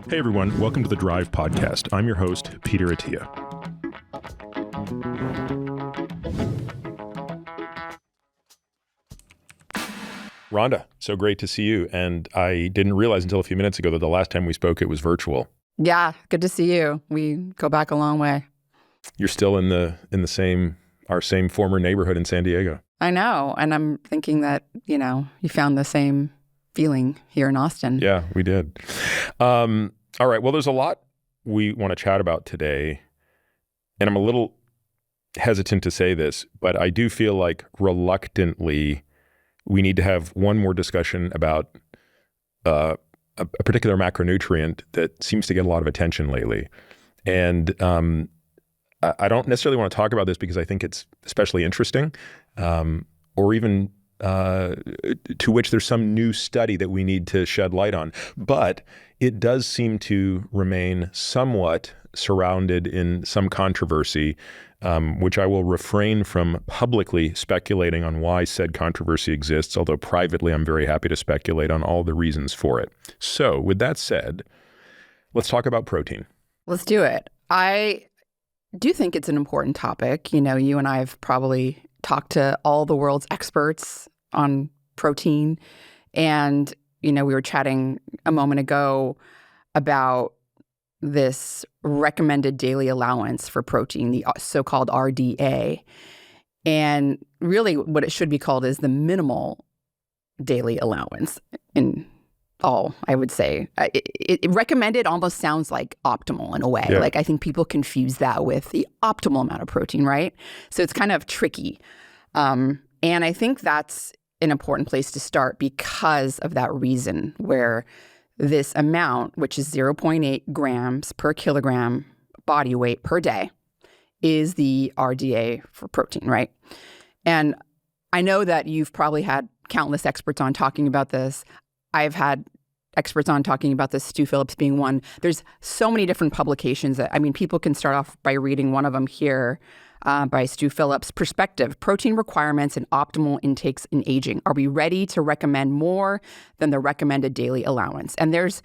Hey everyone, welcome to the Drive Podcast. I'm your host, Peter Attia. Rhonda, so great to see you. And I didn't realize until a few minutes ago that the last time we spoke, it was virtual. Yeah, good to see you. We go back a long way. You're still in our same former neighborhood in San Diego. I know. And I'm thinking that, you found the same feeling here in Austin. Yeah, we did. All right. Well, there's a lot we want to chat about today. And I'm a little hesitant to say this, but I do feel like reluctantly we need to have one more discussion about a particular macronutrient that seems to get a lot of attention lately. And I don't necessarily want to talk about this because I think it's especially interesting, or even to which there's some new study that we need to shed light on. But it does seem to remain somewhat surrounded in some controversy, which I will refrain from publicly speculating on why said controversy exists, although privately I'm very happy to speculate on all the reasons for it. So with that said, let's talk about protein. Let's do it. I do think it's an important topic. You and I have probably talked to all the world's experts on protein. And, we were chatting a moment ago about this recommended daily allowance for protein, the so-called RDA. And really what it should be called is the minimal daily allowance in all, I would say. It recommended almost sounds like optimal in a way. Yeah. Like I think people confuse that with the optimal amount of protein, right? So it's kind of tricky. And I think that's an important place to start because of that reason where this amount, which is 0.8 grams per kilogram body weight per day, is the RDA for protein, right? And I know that you've probably had countless experts on talking about this. I've had experts on talking about this, Stu Phillips being one. There's so many different publications that, people can start off by reading one of them here by Stu Phillips, Perspective, Protein Requirements and Optimal Intakes in Aging. Are we ready to recommend more than the recommended daily allowance? And there's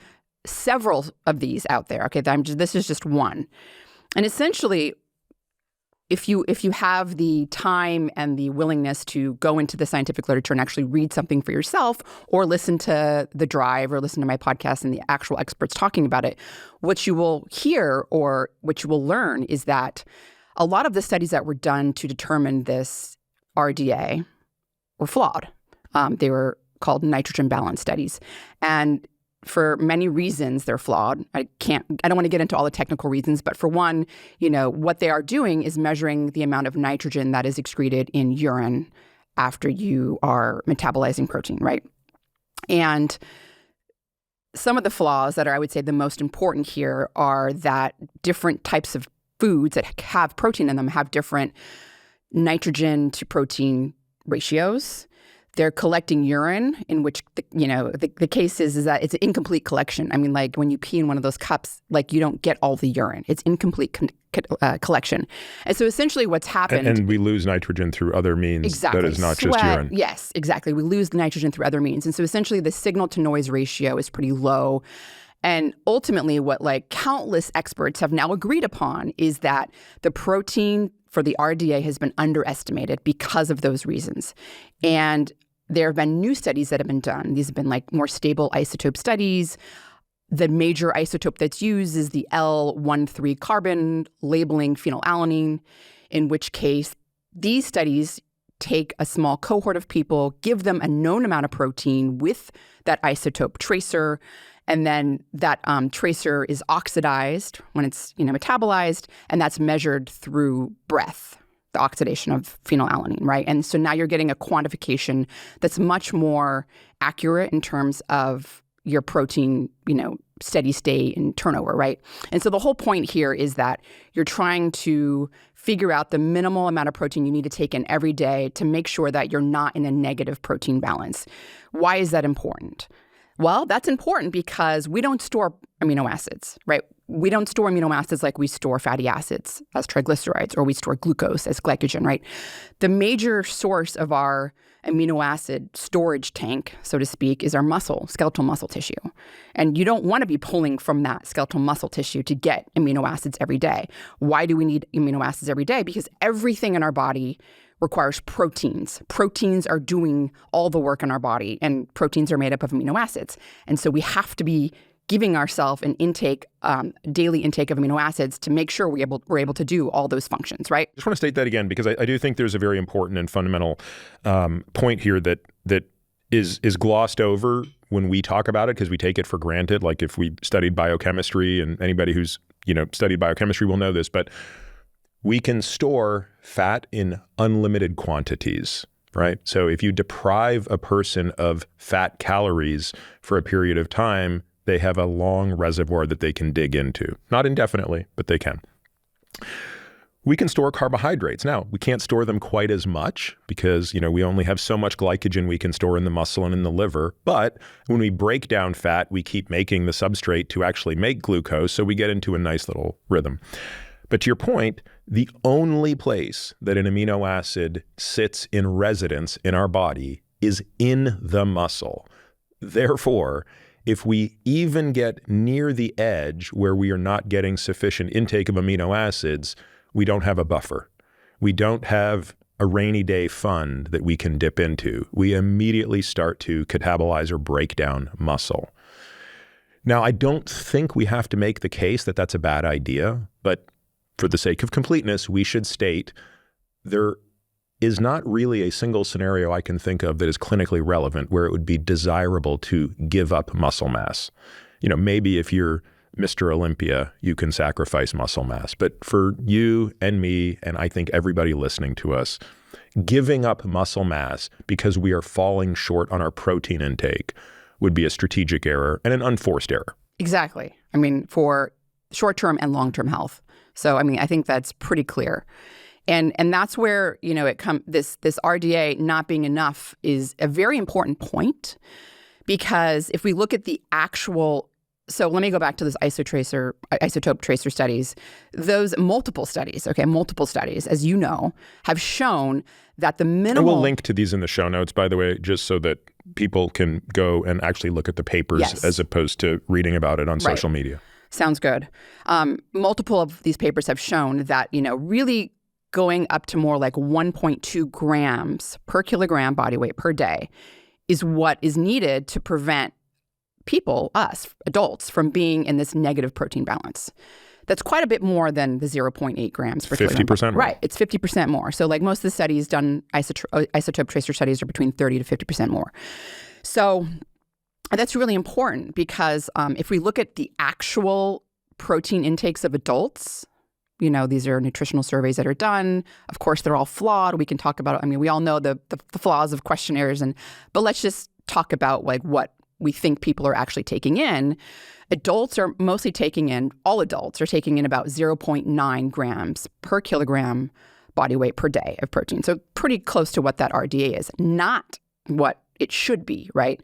several of these out there. Okay, this is just one. And essentially, if you have the time and the willingness to go into the scientific literature and actually read something for yourself or listen to The Drive or listen to my podcast and the actual experts talking about it, what you will hear or what you will learn is that a lot of the studies that were done to determine this RDA were flawed. They were called nitrogen balance studies. And for many reasons, they're flawed. I don't want to get into all the technical reasons, but for one, what they are doing is measuring the amount of nitrogen that is excreted in urine after you are metabolizing protein, right? And some of the flaws that are, I would say, the most important here are that different types of foods that have protein in them have different nitrogen to protein ratios. They're collecting urine, in which the case is that it's an incomplete collection. Like when you pee in one of those cups, you don't get all the urine. It's incomplete collection. And so essentially what's happened... And we lose nitrogen through other means. Exactly. That is not just urine. Yes, exactly. We lose the nitrogen through other means. And so essentially the signal to noise ratio is pretty low. And ultimately what countless experts have now agreed upon is that the protein for the RDA has been underestimated because of those reasons. And there have been new studies that have been done. These have been more stable isotope studies. The major isotope that's used is the L13 carbon labeling phenylalanine, in which case these studies take a small cohort of people, give them a known amount of protein with that isotope tracer, and then that tracer is oxidized when it's metabolized, and that's measured through breath, the oxidation of phenylalanine, right? And so now you're getting a quantification that's much more accurate in terms of your protein, steady state and turnover, right? And so the whole point here is that you're trying to figure out the minimal amount of protein you need to take in every day to make sure that you're not in a negative protein balance. Why is that important? Well, that's important because we don't store amino acids, right? We don't store amino acids like we store fatty acids as triglycerides, or we store glucose as glycogen, right? The major source of our amino acid storage tank, so to speak, is our muscle, skeletal muscle tissue. And you don't want to be pulling from that skeletal muscle tissue to get amino acids every day. Why do we need amino acids every day? Because everything in our body requires proteins. Proteins are doing all the work in our body, and proteins are made up of amino acids. And so we have to be giving ourselves an intake, daily intake of amino acids to make sure we're able to do all those functions, right? I just want to state that again, because I do think there's a very important and fundamental point here that is glossed over when we talk about it, because we take it for granted. Like if we studied biochemistry, and anybody who's studied biochemistry will know this, but we can store fat in unlimited quantities, right? So if you deprive a person of fat calories for a period of time, they have a long reservoir that they can dig into. Not indefinitely, but they can. We can store carbohydrates. Now, we can't store them quite as much because, we only have so much glycogen we can store in the muscle and in the liver. But when we break down fat, we keep making the substrate to actually make glucose, so we get into a nice little rhythm. But to your point, the only place that an amino acid sits in residence in our body is in the muscle. Therefore, if we even get near the edge where we are not getting sufficient intake of amino acids, we don't have a buffer. We don't have a rainy day fund that we can dip into. We immediately start to catabolize or break down muscle. Now, I don't think we have to make the case that that's a bad idea, but for the sake of completeness, we should state there is not really a single scenario I can think of that is clinically relevant where it would be desirable to give up muscle mass. Maybe if you're Mr. Olympia, you can sacrifice muscle mass. But for you and me, and I think everybody listening to us, giving up muscle mass because we are falling short on our protein intake would be a strategic error and an unforced error. Exactly. For short-term and long-term health. So, I think that's pretty clear. And that's where, this RDA not being enough is a very important point, because if we look at the actual, so let me go back to those isotope tracer studies. Those multiple studies, as you know, have shown that the minimal... And we'll link to these in the show notes, by the way, just so that people can go and actually look at the papers as opposed to reading about it on social media. Sounds good. Multiple of these papers have shown that, really going up to more like 1.2 grams per kilogram body weight per day is what is needed to prevent people, us, adults, from being in this negative protein balance. That's quite a bit more than the 0.8 grams per kilogram. 50% more. Right. It's 50% more. So like most of the studies done, isotope tracer studies are between 30 to 50% more. So that's really important because if we look at the actual protein intakes of adults, these are nutritional surveys that are done. Of course, they're all flawed. We can talk about, we all know the flaws of questionnaires, but let's just talk about like what we think people are actually taking in. Adults are mostly taking in, all adults are taking in about 0.9 grams per kilogram body weight per day of protein. So pretty close to what that RDA is, not what it should be, right?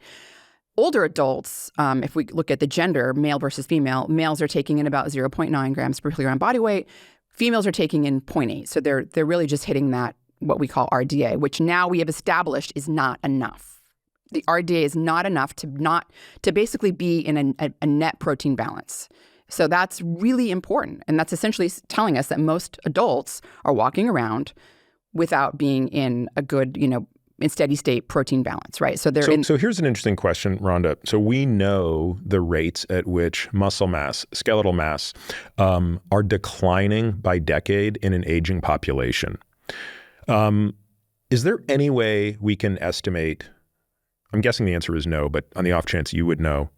Older adults, if we look at the gender, male versus female, males are taking in about 0.9 grams per kilogram body weight. Females are taking in 0.8. So they're really just hitting that, what we call RDA, which now we have established is not enough. The RDA is not enough to basically be in a net protein balance. So that's really important. And that's essentially telling us that most adults are walking around without being in a good, in steady state protein balance, right? So So here's an interesting question, Rhonda. So we know the rates at which muscle mass, skeletal mass, are declining by decade in an aging population. Is there any way we can estimate, I'm guessing the answer is no, but on the off chance you would know,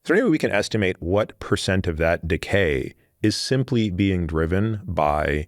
is there any way we can estimate what % of that decay is simply being driven by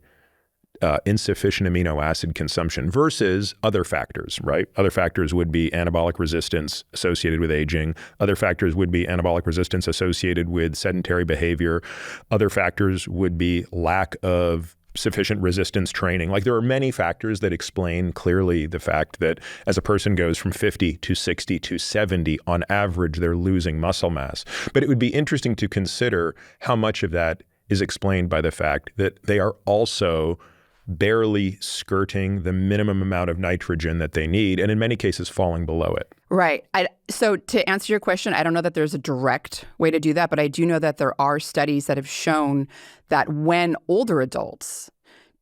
insufficient amino acid consumption versus other factors, right? Other factors would be anabolic resistance associated with aging. Other factors would be anabolic resistance associated with sedentary behavior. Other factors would be lack of insufficient resistance training. Like there are many factors that explain clearly the fact that as a person goes from 50 to 60 to 70, on average, they're losing muscle mass. But it would be interesting to consider how much of that is explained by the fact that they are also barely skirting the minimum amount of nitrogen that they need, and in many cases falling below it. Right. So to answer your question, I don't know that there's a direct way to do that, but I do know that there are studies that have shown that when older adults,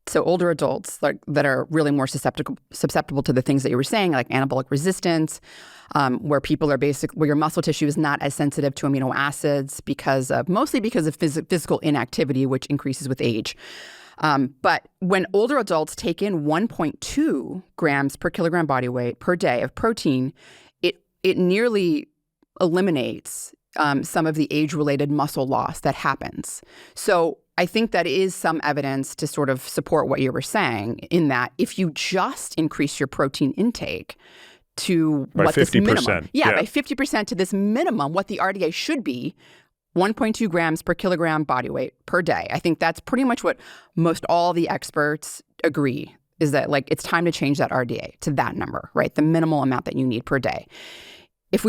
that are really more susceptible to the things that you were saying, like anabolic resistance, where people are where your muscle tissue is not as sensitive to amino acids mostly because of physical inactivity, which increases with age. But when older adults take in 1.2 grams per kilogram body weight per day of protein, it nearly eliminates some of the age-related muscle loss that happens. So I think that is some evidence to sort of support what you were saying, in that if you just increase your protein intake to by what 50%, this minimum, by 50% to this minimum, what the RDA should be, 1.2 grams per kilogram body weight per day. I think that's pretty much what most all the experts agree, is that like it's time to change that RDA to that number, right? The minimal amount that you need per day. If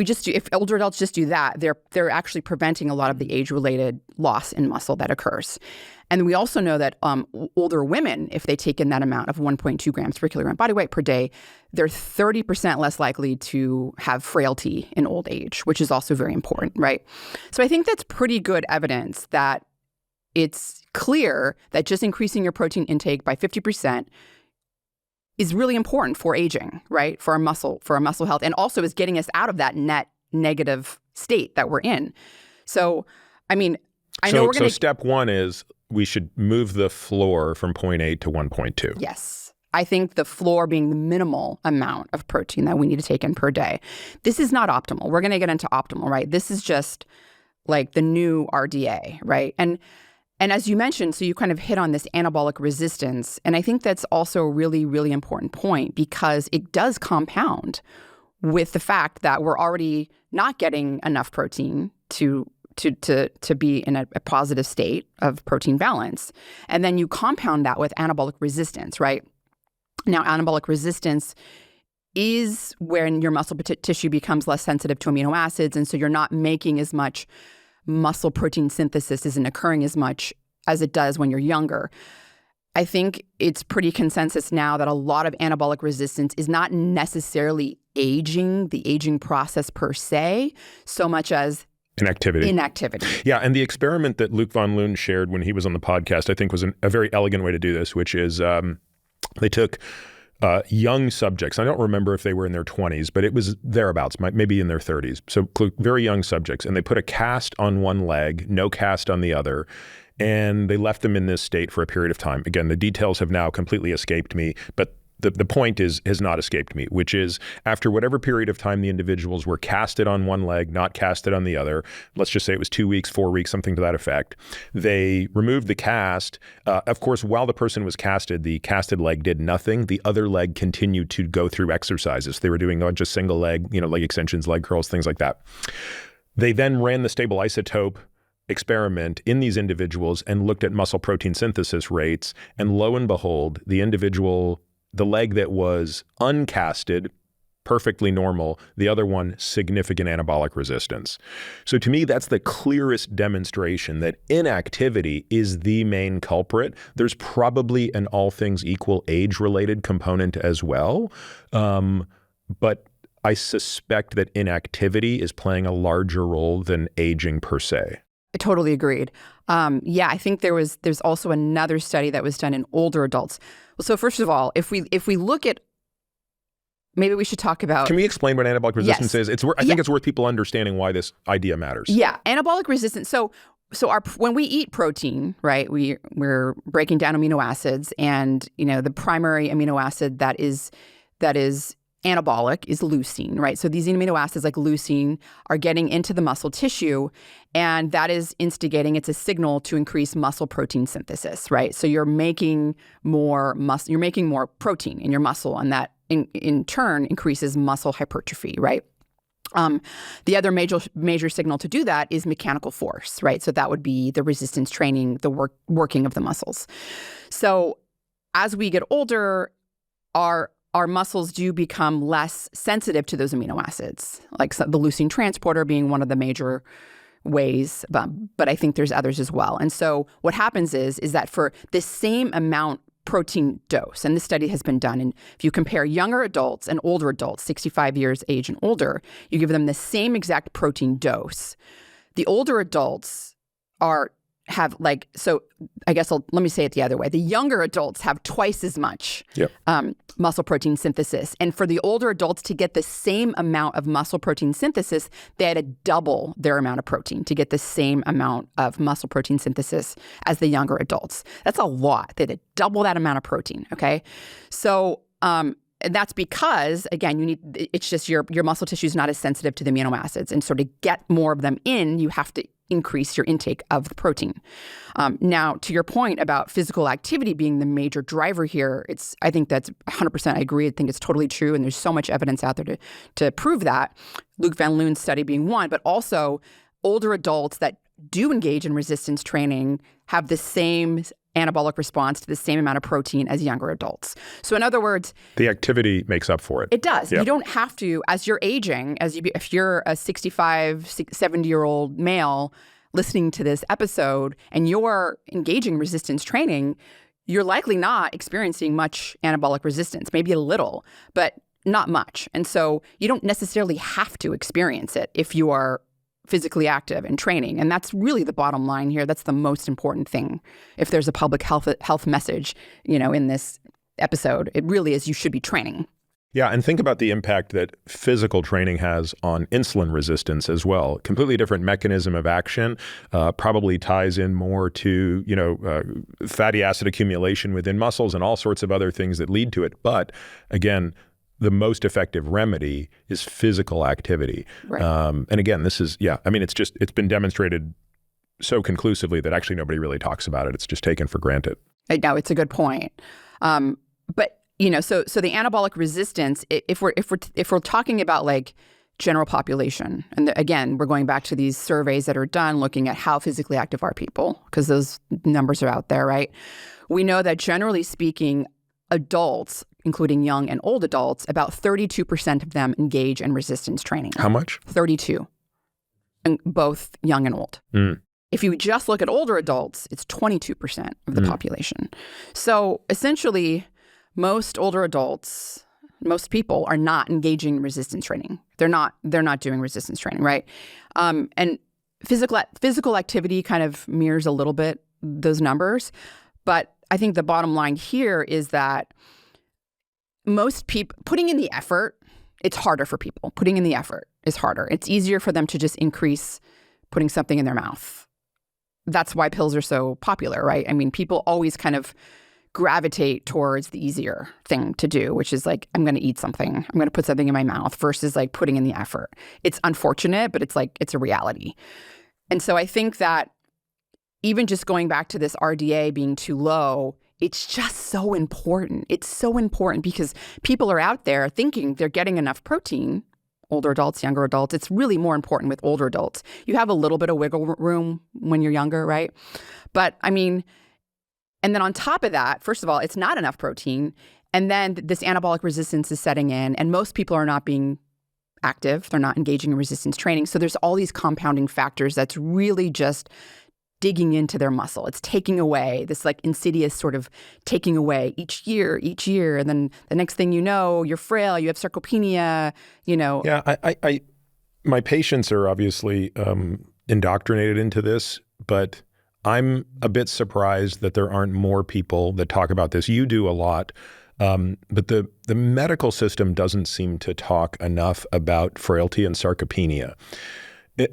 older adults just do that, they're actually preventing a lot of the age-related loss in muscle that occurs. And we also know that older women, if they take in that amount of 1.2 grams per kilogram body weight per day, they're 30% less likely to have frailty in old age, which is also very important, right? So I think that's pretty good evidence that it's clear that just increasing your protein intake by 50% is really important for aging, right? For our muscle health, and also is getting us out of that net negative state that we're in. So, I mean, So step one is we should move the floor from 0.8 to 1.2. Yes. I think the floor being the minimal amount of protein that we need to take in per day. This is not optimal. We're going to get into optimal, right? This is just like the new RDA, right? And as you mentioned, so you kind of hit on this anabolic resistance. And I think that's also a really, really important point, because it does compound with the fact that we're already not getting enough protein to be in a positive state of protein balance. And then you compound that with anabolic resistance, right? Now, anabolic resistance is when your muscle tissue becomes less sensitive to amino acids. And so you're not making as much muscle protein synthesis, isn't occurring as much as it does when you're younger. I think it's pretty consensus now that a lot of anabolic resistance is not necessarily the aging process per se, so much as Inactivity. Yeah, and the experiment that Luc von Loon shared when he was on the podcast, I think was a very elegant way to do this, which is they took young subjects. I don't remember if they were in their 20s, but it was thereabouts, maybe in their 30s. So very young subjects. And they put a cast on one leg, no cast on the other. And they left them in this state for a period of time. Again, the details have now completely escaped me, but the point has not escaped me, which is after whatever period of time the individuals were casted on one leg, not casted on the other, let's just say it was 2 weeks, 4 weeks, something to that effect, they removed the cast. Of course, while the person was casted, the casted leg did nothing. The other leg continued to go through exercises. They were doing not just single leg, leg extensions, leg curls, things like that. They then ran the stable isotope experiment in these individuals and looked at muscle protein synthesis rates. And lo and behold, the leg that was uncasted, perfectly normal, the other one, significant anabolic resistance. So to me, that's the clearest demonstration that inactivity is the main culprit. There's probably an all things equal age-related component as well, but I suspect that inactivity is playing a larger role than aging per se. I totally agreed. I think there's also another study that was done in older adults. So first of all, if we look at, maybe we should talk about. Can we explain what anabolic resistance is? I think it's worth people understanding why this idea matters. Yeah, anabolic resistance. So when we eat protein, right, we're breaking down amino acids, and the primary amino acid that is anabolic is leucine, right? So these amino acids like leucine are getting into the muscle tissue, and that is instigating, it's a signal to increase muscle protein synthesis, right? So you're making more protein in your muscle, and that in turn increases muscle hypertrophy, right? The other major signal to do that is mechanical force, right? So that would be the resistance training, the working of the muscles. So as we get older, our muscles do become less sensitive to those amino acids, like the leucine transporter being one of the major ways, but I think there's others as well. And so what happens is that for the same amount protein dose, and this study has been done, and if you compare younger adults and older adults, 65 years age and older, you give them the same exact protein dose. The older adults let me say it the other way. The younger adults have twice as much muscle protein synthesis. And for the older adults to get the same amount of muscle protein synthesis, they had to double their amount of protein to get the same amount of muscle protein synthesis as the younger adults. That's a lot. They had to double that amount of protein, okay? So and that's because, again, it's just your muscle tissue is not as sensitive to the amino acids. And so to get more of them in, you have to increase your intake of the protein. Now, to your point about physical activity being the major driver here, I think that's 100%. I agree. I think it's totally true. And there's so much evidence out there to prove that. Luke Van Loon's study being one, but also older adults that do engage in resistance training have the same anabolic response to the same amount of protein as younger adults. So in other words, the activity makes up for it. It does. Yep. You don't have to, as you're aging, if you're a 65, 70-year-old male listening to this episode and you're engaging in resistance training, you're likely not experiencing much anabolic resistance, maybe a little, but not much. And so you don't necessarily have to experience it if you are physically active and training. And that's really the bottom line here. That's the most important thing. If there's a public health message, in this episode, it really is you should be training. Yeah, and think about the impact that physical training has on insulin resistance as well. Completely different mechanism of action, probably ties in more to, fatty acid accumulation within muscles and all sorts of other things that lead to it. But again, the most effective remedy is physical activity. Right. And again, it's been demonstrated so conclusively that actually nobody really talks about it. It's just taken for granted. No, it's a good point. But so the anabolic resistance, if we're talking about like general population, and again, we're going back to these surveys that are done looking at how physically active are people, because those numbers are out there, right? We know that generally speaking, adults, including young and old adults, about 32% of them engage in resistance training. How much? 32, and both young and old. If you just look at older adults, it's 22% of the population. So essentially, most older adults, most people are not engaging in resistance training. They're not doing resistance training, right? And physical activity kind of mirrors a little bit those numbers, but I think the bottom line here is that most people putting in the effort, it's harder for people. Putting in the effort is harder. It's easier for them to just increase putting something in their mouth. That's why pills are so popular, right? I mean, people always kind of gravitate towards the easier thing to do, which is like, I'm going to eat something. I'm going to put something in my mouth versus like putting in the effort. It's unfortunate, but it's a reality. And so I think that even just going back to this RDA being too low, it's just so important. It's so important because people are out there thinking they're getting enough protein, older adults, younger adults. It's really more important with older adults. You have a little bit of wiggle room when you're younger, right? But I mean, and then on top of that, first of all, it's not enough protein. And then this anabolic resistance is setting in, and most people are not being active. They're not engaging in resistance training. So there's all these compounding factors that's really just digging into their muscle. It's taking away this like insidious sort of taking away each year. And then the next thing you know, you're frail, you have sarcopenia, Yeah, my patients are obviously indoctrinated into this, but I'm a bit surprised that there aren't more people that talk about this. You do a lot, but the medical system doesn't seem to talk enough about frailty and sarcopenia.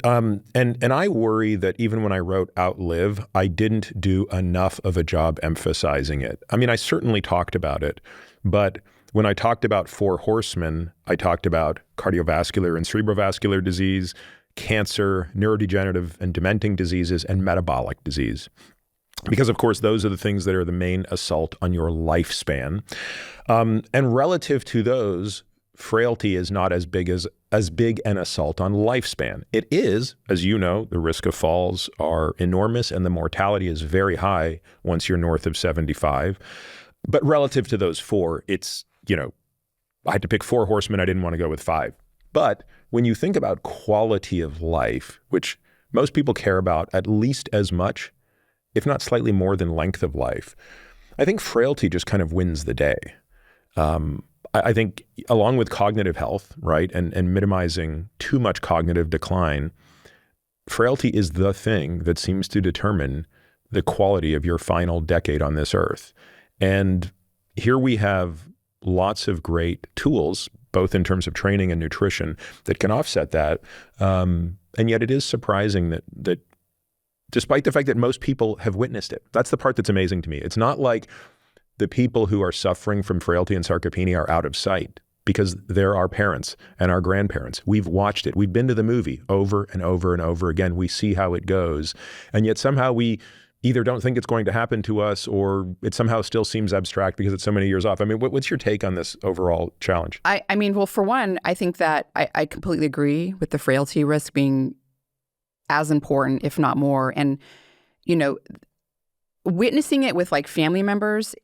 And I worry that even when I wrote Outlive, I didn't do enough of a job emphasizing it. I mean, I certainly talked about it, but when I talked about 4 horsemen, I talked about cardiovascular and cerebrovascular disease, cancer, neurodegenerative and dementing diseases, and metabolic disease. Because, of course, those are the things that are the main assault on your lifespan. And relative to those, frailty is not as big as as big an assault on lifespan. It is, as you know, the risk of falls are enormous and the mortality is very high once you're north of 75. But relative to those four, it's, I had to pick 4 horsemen. I didn't want to go with 5. But when you think about quality of life, which most people care about at least as much, if not slightly more than length of life, I think frailty just kind of wins the day. I think along with cognitive health, right, and minimizing too much cognitive decline, frailty is the thing that seems to determine the quality of your final decade on this earth. And here we have lots of great tools, both in terms of training and nutrition, that can offset that. And yet it is surprising that despite the fact that most people have witnessed it, that's the part that's amazing to me. It's not like the people who are suffering from frailty and sarcopenia are out of sight, because they're our parents and our grandparents. We've watched it. We've been to the movie over and over and over again. We see how it goes. And yet somehow we either don't think it's going to happen to us, or it somehow still seems abstract because it's so many years off. I mean, what's your take on this overall challenge? I mean, well, for one, I think that I completely agree with the frailty risk being as important, if not more. And, witnessing it with like family members,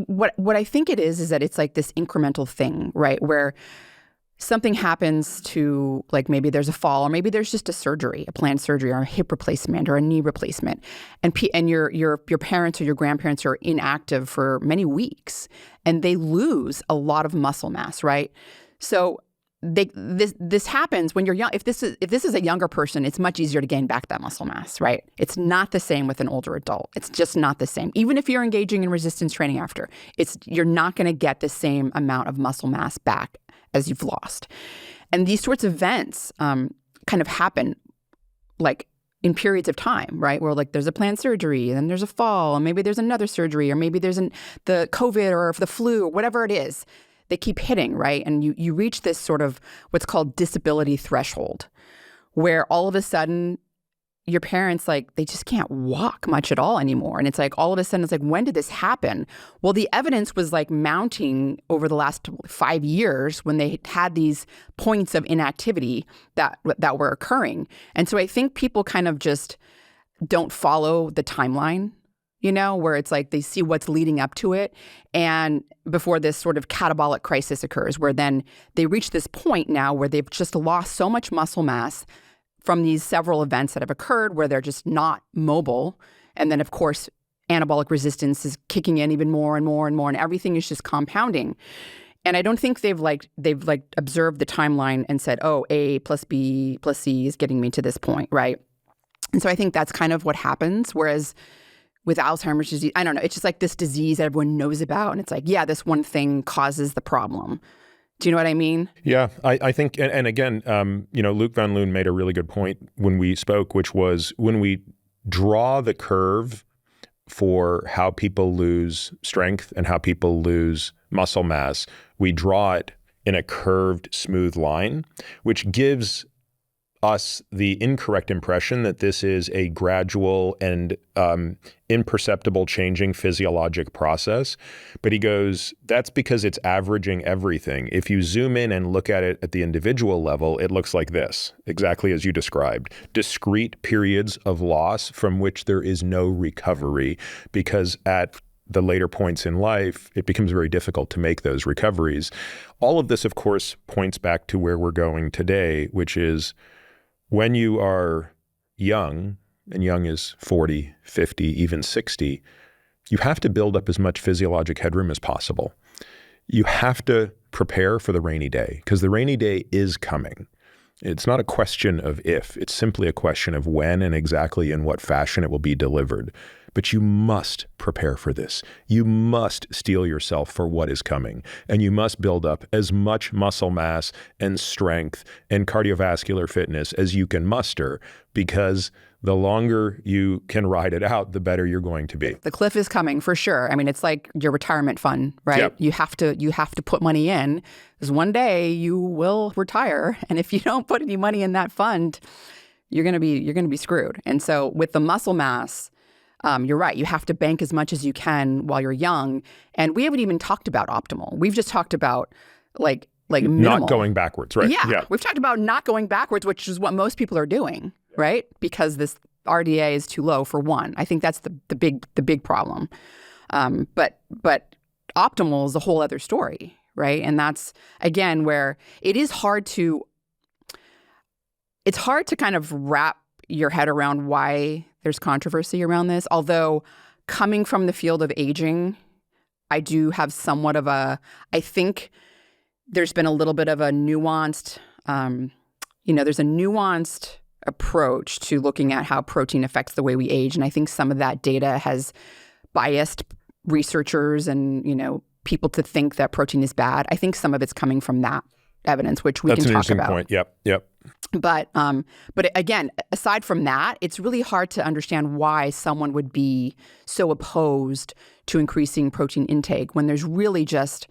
what I think it is that it's like this incremental thing, right? Where something happens to, like, maybe there's a fall, or maybe there's just a surgery, a planned surgery, or a hip replacement, or a knee replacement, and your parents or your grandparents are inactive for many weeks, and they lose a lot of muscle mass, right? So this happens when you're young. If this is a younger person, it's much easier to gain back that muscle mass, right? It's not the same with an older adult. It's just not the same. Even if you're engaging in resistance training after, you're not going to get the same amount of muscle mass back as you've lost. And these sorts of events kind of happen like in periods of time, right? Where like there's a planned surgery, and then there's a fall, and maybe there's another surgery, or maybe there's the COVID or the flu, or whatever it is. They keep hitting, right? And you reach this sort of what's called disability threshold, where all of a sudden your parents, like, they just can't walk much at all anymore. And it's like, all of a sudden, it's like, when did this happen? Well, the evidence was like mounting over the last 5 years when they had these points of inactivity that were occurring. And so I think people kind of just don't follow the timeline, where it's like they see what's leading up to it, and before this sort of catabolic crisis occurs, where then they reach this point now where they've just lost so much muscle mass from these several events that have occurred, where they're just not mobile. And then, of course, anabolic resistance is kicking in even more and more and more, and everything is just compounding. And I don't think they've observed the timeline and said, oh, A plus B plus C is getting me to this point, right? And so I think that's kind of what happens. Whereas with Alzheimer's disease, I don't know, it's just like this disease that everyone knows about. And it's like, yeah, this one thing causes the problem. Do you know what I mean? Yeah, I think, and again, Luc Van Loon made a really good point when we spoke, which was when we draw the curve for how people lose strength and how people lose muscle mass, we draw it in a curved, smooth line, which gives us the incorrect impression that this is a gradual and imperceptible changing physiologic process. But he goes, that's because it's averaging everything. If you zoom in and look at it at the individual level, it looks like this, exactly as you described. Discrete periods of loss from which there is no recovery, because at the later points in life, it becomes very difficult to make those recoveries. All of this, of course, points back to where we're going today, which is when you are young, and young is 40, 50, even 60, you have to build up as much physiologic headroom as possible. You have to prepare for the rainy day, because the rainy day is coming. It's not a question of if, it's simply a question of when and exactly in what fashion it will be delivered. But you must prepare for this. You must steel yourself for what is coming. And you must build up as much muscle mass and strength and cardiovascular fitness as you can muster, because the longer you can ride it out, the better you're going to be. The cliff is coming for sure. I mean, it's like your retirement fund, right? Yep. You have to put money in, because one day you will retire, and if you don't put any money in that fund, you're going to be screwed. And so with the muscle mass, you're right. You have to bank as much as you can while you're young. And we haven't even talked about optimal. We've just talked about like like minimal. Not going backwards, right? Yeah. We've talked about not going backwards, which is what most people are doing, right? Because this RDA is too low for one. I think that's the big problem. But optimal is a whole other story, right? And that's, again, where it's hard to kind of wrap your head around why there's controversy around this. Although coming from the field of aging, I do have somewhat of I think there's been a little bit of a nuanced, there's a nuanced approach to looking at how protein affects the way we age. And I think some of that data has biased researchers and, people to think that protein is bad. I think some of it's coming from that evidence, which we can talk about. That's an interesting point. Yep. But again, aside from that, it's really hard to understand why someone would be so opposed to increasing protein intake when there's really just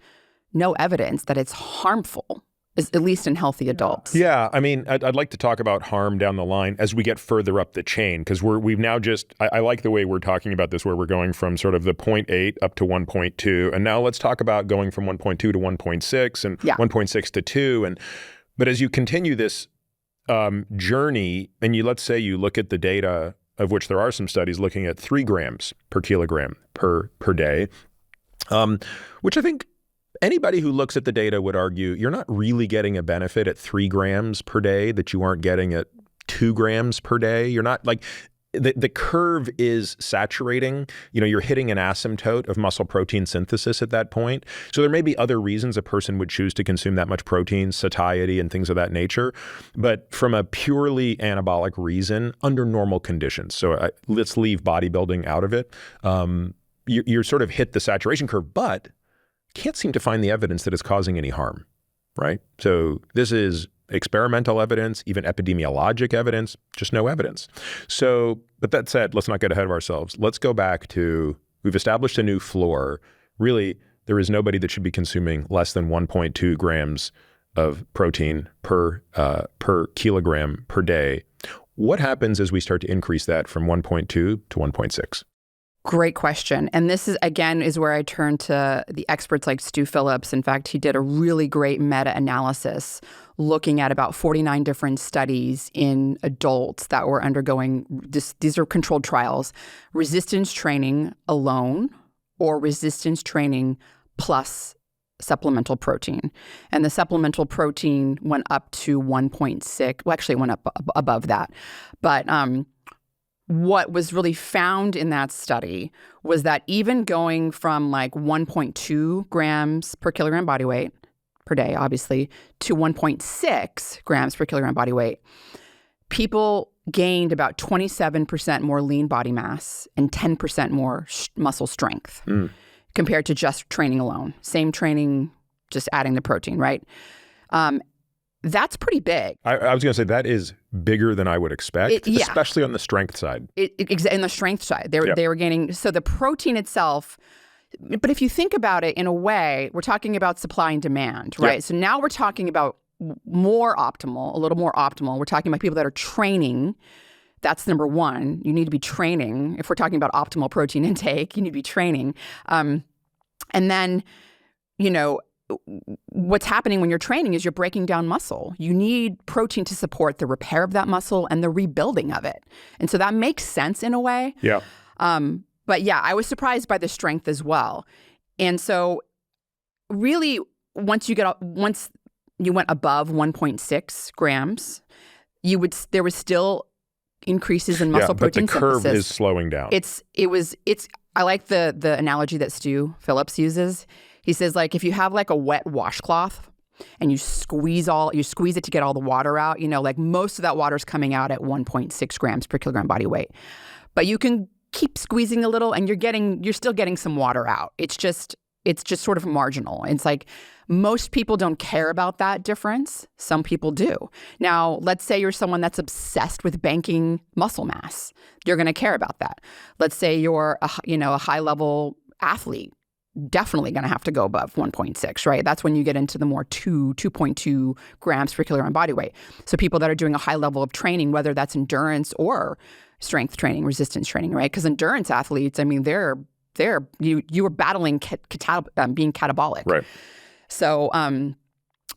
no evidence that it's harmful, at least in healthy adults. Yeah, I mean, I'd like to talk about harm down the line as we get further up the chain, because we've now I like the way we're talking about this, where we're going from sort of the 0.8 up to 1.2, and now let's talk about going from 1.2 to 1.6 and 1.6 to 2, but as you continue this journey, and let's say you look at the data, of which there are some studies looking at 3 grams per kilogram per day, which I think anybody who looks at the data would argue you're not really getting a benefit at 3 grams per day that you aren't getting at 2 grams per day. You're not like the curve is saturating. You're hitting an asymptote of muscle protein synthesis at that point. So there may be other reasons a person would choose to consume that much protein, satiety and things of that nature. But from a purely anabolic reason, under normal conditions, so let's leave bodybuilding out of it, you're sort of hit the saturation curve, but can't seem to find the evidence that it's causing any harm, right? So this is experimental evidence, even epidemiologic evidence, just no evidence. So, but that said, let's not get ahead of ourselves. Let's go back to, we've established a new floor. Really, there is nobody that should be consuming less than 1.2 grams of protein per kilogram per day. What happens as we start to increase that from 1.2 to 1.6? Great question. And this is where I turn to the experts like Stu Phillips. In fact, he did a really great meta-analysis looking at about 49 different studies in adults that were undergoing, these are controlled trials, resistance training alone or resistance training plus supplemental protein. And the supplemental protein went up to 1.6. Well, actually, it went up above that. But what was really found in that study was that even going from like 1.2 grams per kilogram body weight per day, obviously, to 1.6 grams per kilogram body weight, people gained about 27% more lean body mass and 10% more muscle strength compared to just training alone. Same training, just adding the protein, right? That's pretty big. I was going to say that is bigger than I would expect, especially on the strength side. In the strength side, they were gaining. So the protein itself, but if you think about it in a way, we're talking about supply and demand, right? Yep. So now we're talking about a little more optimal. We're talking about people that are training. That's number one. You need to be training. If we're talking about optimal protein intake, you need to be training. And then, what's happening when you're training is you're breaking down muscle. You need protein to support the repair of that muscle and the rebuilding of it. And so that makes sense in a way. Yeah. But yeah, I was surprised by the strength as well. And so really, once you went above 1.6 grams, there was still increases in muscle protein synthesis. But the curve is slowing down. I like the analogy that Stu Phillips uses. He says, like, if you have like a wet washcloth and you squeeze it to get all the water out, like most of that water is coming out at 1.6 grams per kilogram body weight. But you can keep squeezing a little and you're still getting some water out. It's just sort of marginal. It's like most people don't care about that difference. Some people do. Now, let's say you're someone that's obsessed with banking muscle mass. You're going to care about that. Let's say you're a high-level athlete. Definitely going to have to go above 1.6, right? That's when you get into the more 2.2 grams per kilogram body weight. So people that are doing a high level of training, whether that's endurance or strength training, resistance training, right? Because endurance athletes, I mean, you are battling being catabolic. Right. So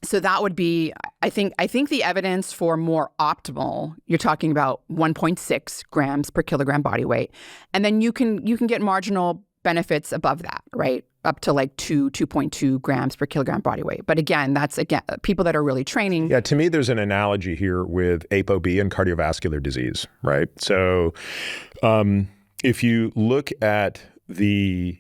So that would be, I think the evidence for more optimal, you're talking about 1.6 grams per kilogram body weight. And then you can get marginal benefits above that, right? Up to like 2.2 grams per kilogram body weight. But again, that's people that are really training. Yeah, to me, there's an analogy here with ApoB and cardiovascular disease, right? So if you look at the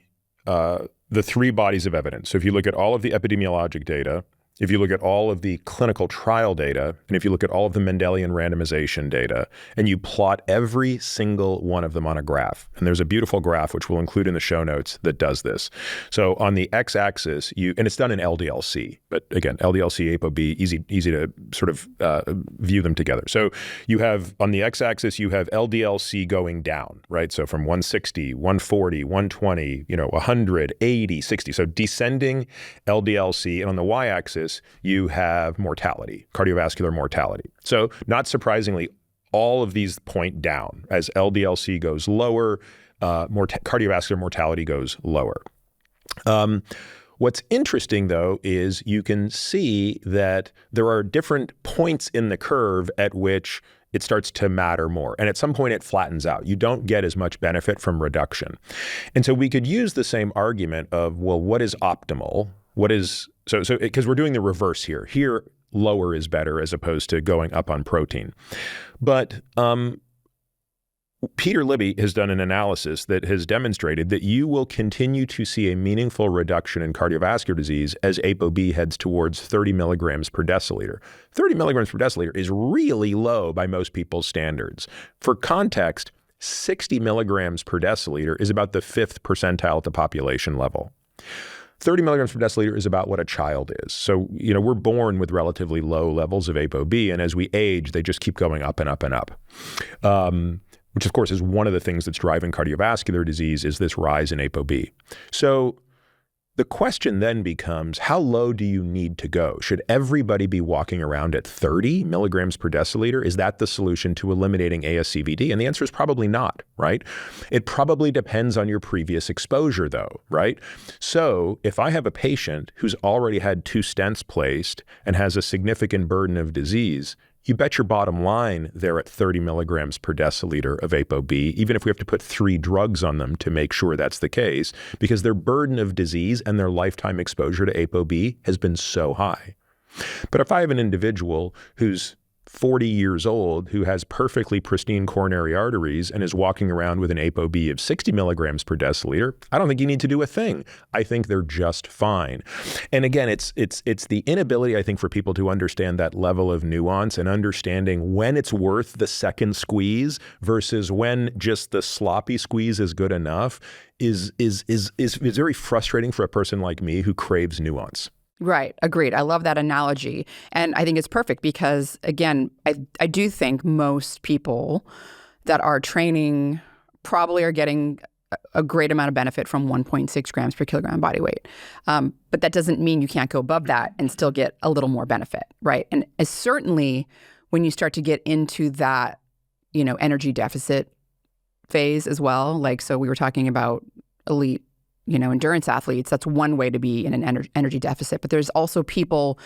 three bodies of evidence, so if you look at all of the epidemiologic data, if you look at all of the clinical trial data, and if you look at all of the Mendelian randomization data, and you plot every single one of them on a graph, and there's a beautiful graph, which we'll include in the show notes, that does this. So on the x-axis, and it's done in LDLC, but again, LDLC, ApoB, easy to sort of view them together. So you have, on the x-axis, you have LDLC going down, right? So from 160, 140, 120, 100, 80, 60. So descending LDLC, and on the y-axis, you have mortality, cardiovascular mortality. So not surprisingly, all of these point down. As LDLC goes lower, cardiovascular mortality goes lower. What's interesting, though, is you can see that there are different points in the curve at which it starts to matter more. And at some point, it flattens out. You don't get as much benefit from reduction. And so we could use the same argument of, well, what is optimal? What is, so because we're doing the reverse here. Here, lower is better as opposed to going up on protein. But Peter Libby has done an analysis that has demonstrated that you will continue to see a meaningful reduction in cardiovascular disease as ApoB heads towards 30 milligrams per deciliter. 30 milligrams per deciliter is really low by most people's standards. For context, 60 milligrams per deciliter is about the 5th percentile at the population level. 30 milligrams per deciliter is about what a child is. So, we're born with relatively low levels of ApoB, and as we age, they just keep going up and up and up. Which of course is one of the things that's driving cardiovascular disease, is this rise in ApoB. So the question then becomes, how low do you need to go? Should everybody be walking around at 30 milligrams per deciliter? Is that the solution to eliminating ASCVD? And the answer is probably not, right? It probably depends on your previous exposure though, right? So if I have a patient who's already had 2 stents placed and has a significant burden of disease, you bet your bottom line they're at 30 milligrams per deciliter of ApoB, even if we have to put 3 drugs on them to make sure that's the case, because their burden of disease and their lifetime exposure to ApoB has been so high. But if I have an individual who's 40 years old, who has perfectly pristine coronary arteries and is walking around with an ApoB of 60 milligrams per deciliter, I don't think you need to do a thing. I think they're just fine. And again, it's the inability, I think, for people to understand that level of nuance and understanding when it's worth the second squeeze versus when just the sloppy squeeze is good enough is very frustrating for a person like me who craves nuance. Right. Agreed. I love that analogy. And I think it's perfect because, again, I do think most people that are training probably are getting a great amount of benefit from 1.6 grams per kilogram body weight. But that doesn't mean you can't go above that and still get a little more benefit, right? And certainly when you start to get into that, energy deficit phase as well, like, so we were talking about elite endurance athletes, that's one way to be in an energy deficit. But there's also people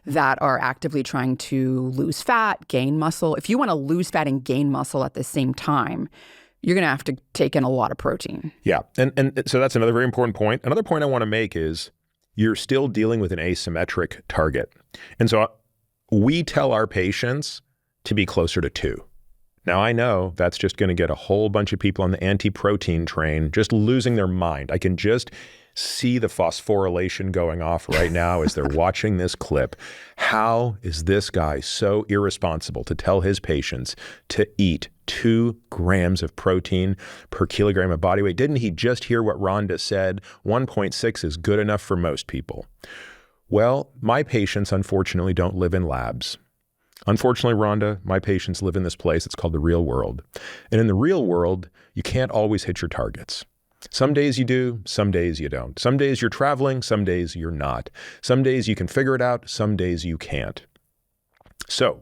that are actively trying to lose fat, gain muscle. If you want to lose fat and gain muscle at the same time, you're going to have to take in a lot of protein. Yeah. And so that's another very important point. Another point I want to make is you're still dealing with an asymmetric target. And so we tell our patients to be closer to 2. Now, I know that's just going to get a whole bunch of people on the anti-protein train just losing their mind. I can just see the phosphorylation going off right now as they're watching this clip. How is this guy so irresponsible to tell his patients to eat 2 grams of protein per kilogram of body weight? Didn't he just hear what Rhonda said? 1.6 is good enough for most people. Well, my patients, unfortunately, don't live in labs. Unfortunately, Rhonda, my patients live in this place. It's called the real world. And in the real world, you can't always hit your targets. Some days you do, some days you don't. Some days you're traveling, some days you're not. Some days you can figure it out, some days you can't. So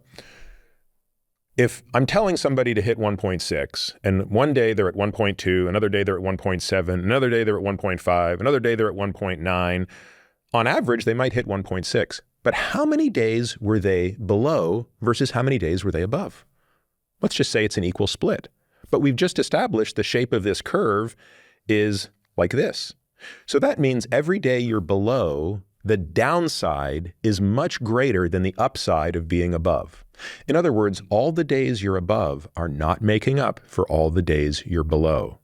if I'm telling somebody to hit 1.6, and one day they're at 1.2, another day they're at 1.7, another day they're at 1.5, another day they're at 1.9, on average, they might hit 1.6. But how many days were they below versus how many days were they above? Let's just say it's an equal split. But we've just established the shape of this curve is like this. So that means every day you're below, the downside is much greater than the upside of being above. In other words, all the days you're above are not making up for all the days you're below.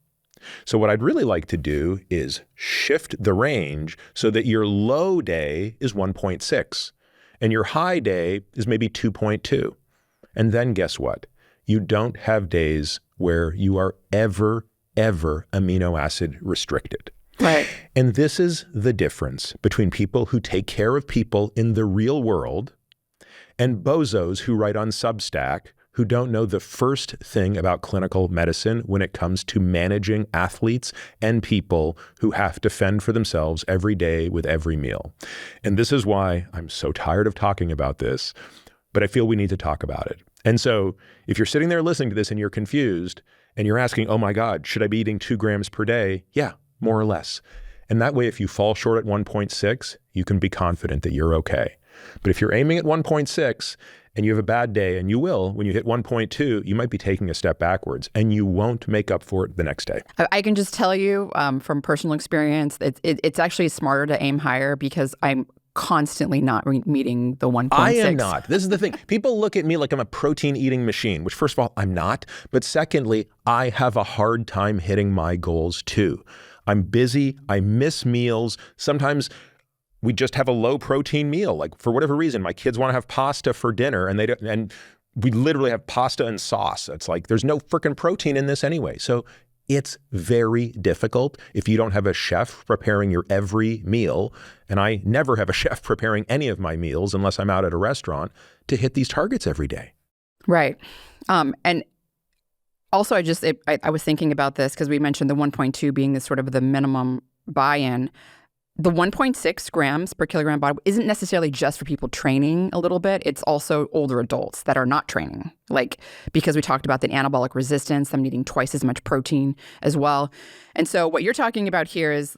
So what I'd really like to do is shift the range so that your low day is 1.6 and your high day is maybe 2.2. And then guess what? You don't have days where you are ever amino acid restricted. Right. And this is the difference between people who take care of people in the real world and bozos who write on Substack who don't know the first thing about clinical medicine when it comes to managing athletes and people who have to fend for themselves every day with every meal. And this is why I'm so tired of talking about this, but I feel we need to talk about it. And so if you're sitting there listening to this and you're confused and you're asking, oh my God, should I be eating 2 grams per day? Yeah, more or less. And that way, if you fall short at 1.6, you can be confident that you're okay. But if you're aiming at 1.6 and you have a bad day, and you will, when you hit 1.2, you might be taking a step backwards and you won't make up for it the next day. I can just tell you from personal experience, it's actually smarter to aim higher because I'm constantly not meeting the 1.6. I am not. This is the thing. People look at me like I'm a protein eating machine, which first of all, I'm not. But secondly, I have a hard time hitting my goals too. I'm busy. I miss meals. Sometimes we just have a low protein meal. Like for whatever reason, my kids want to have pasta for dinner and we literally have pasta and sauce. It's like, there's no freaking protein in this anyway. So it's very difficult if you don't have a chef preparing your every meal, and I never have a chef preparing any of my meals unless I'm out at a restaurant, to hit these targets every day. Right. And also I was thinking about this because we mentioned the 1.2 being the sort of the minimum buy-in. The 1.6 grams per kilogram body isn't necessarily just for people training a little bit. It's also older adults that are not training, because we talked about the anabolic resistance, them needing twice as much protein as well. And so what you're talking about here is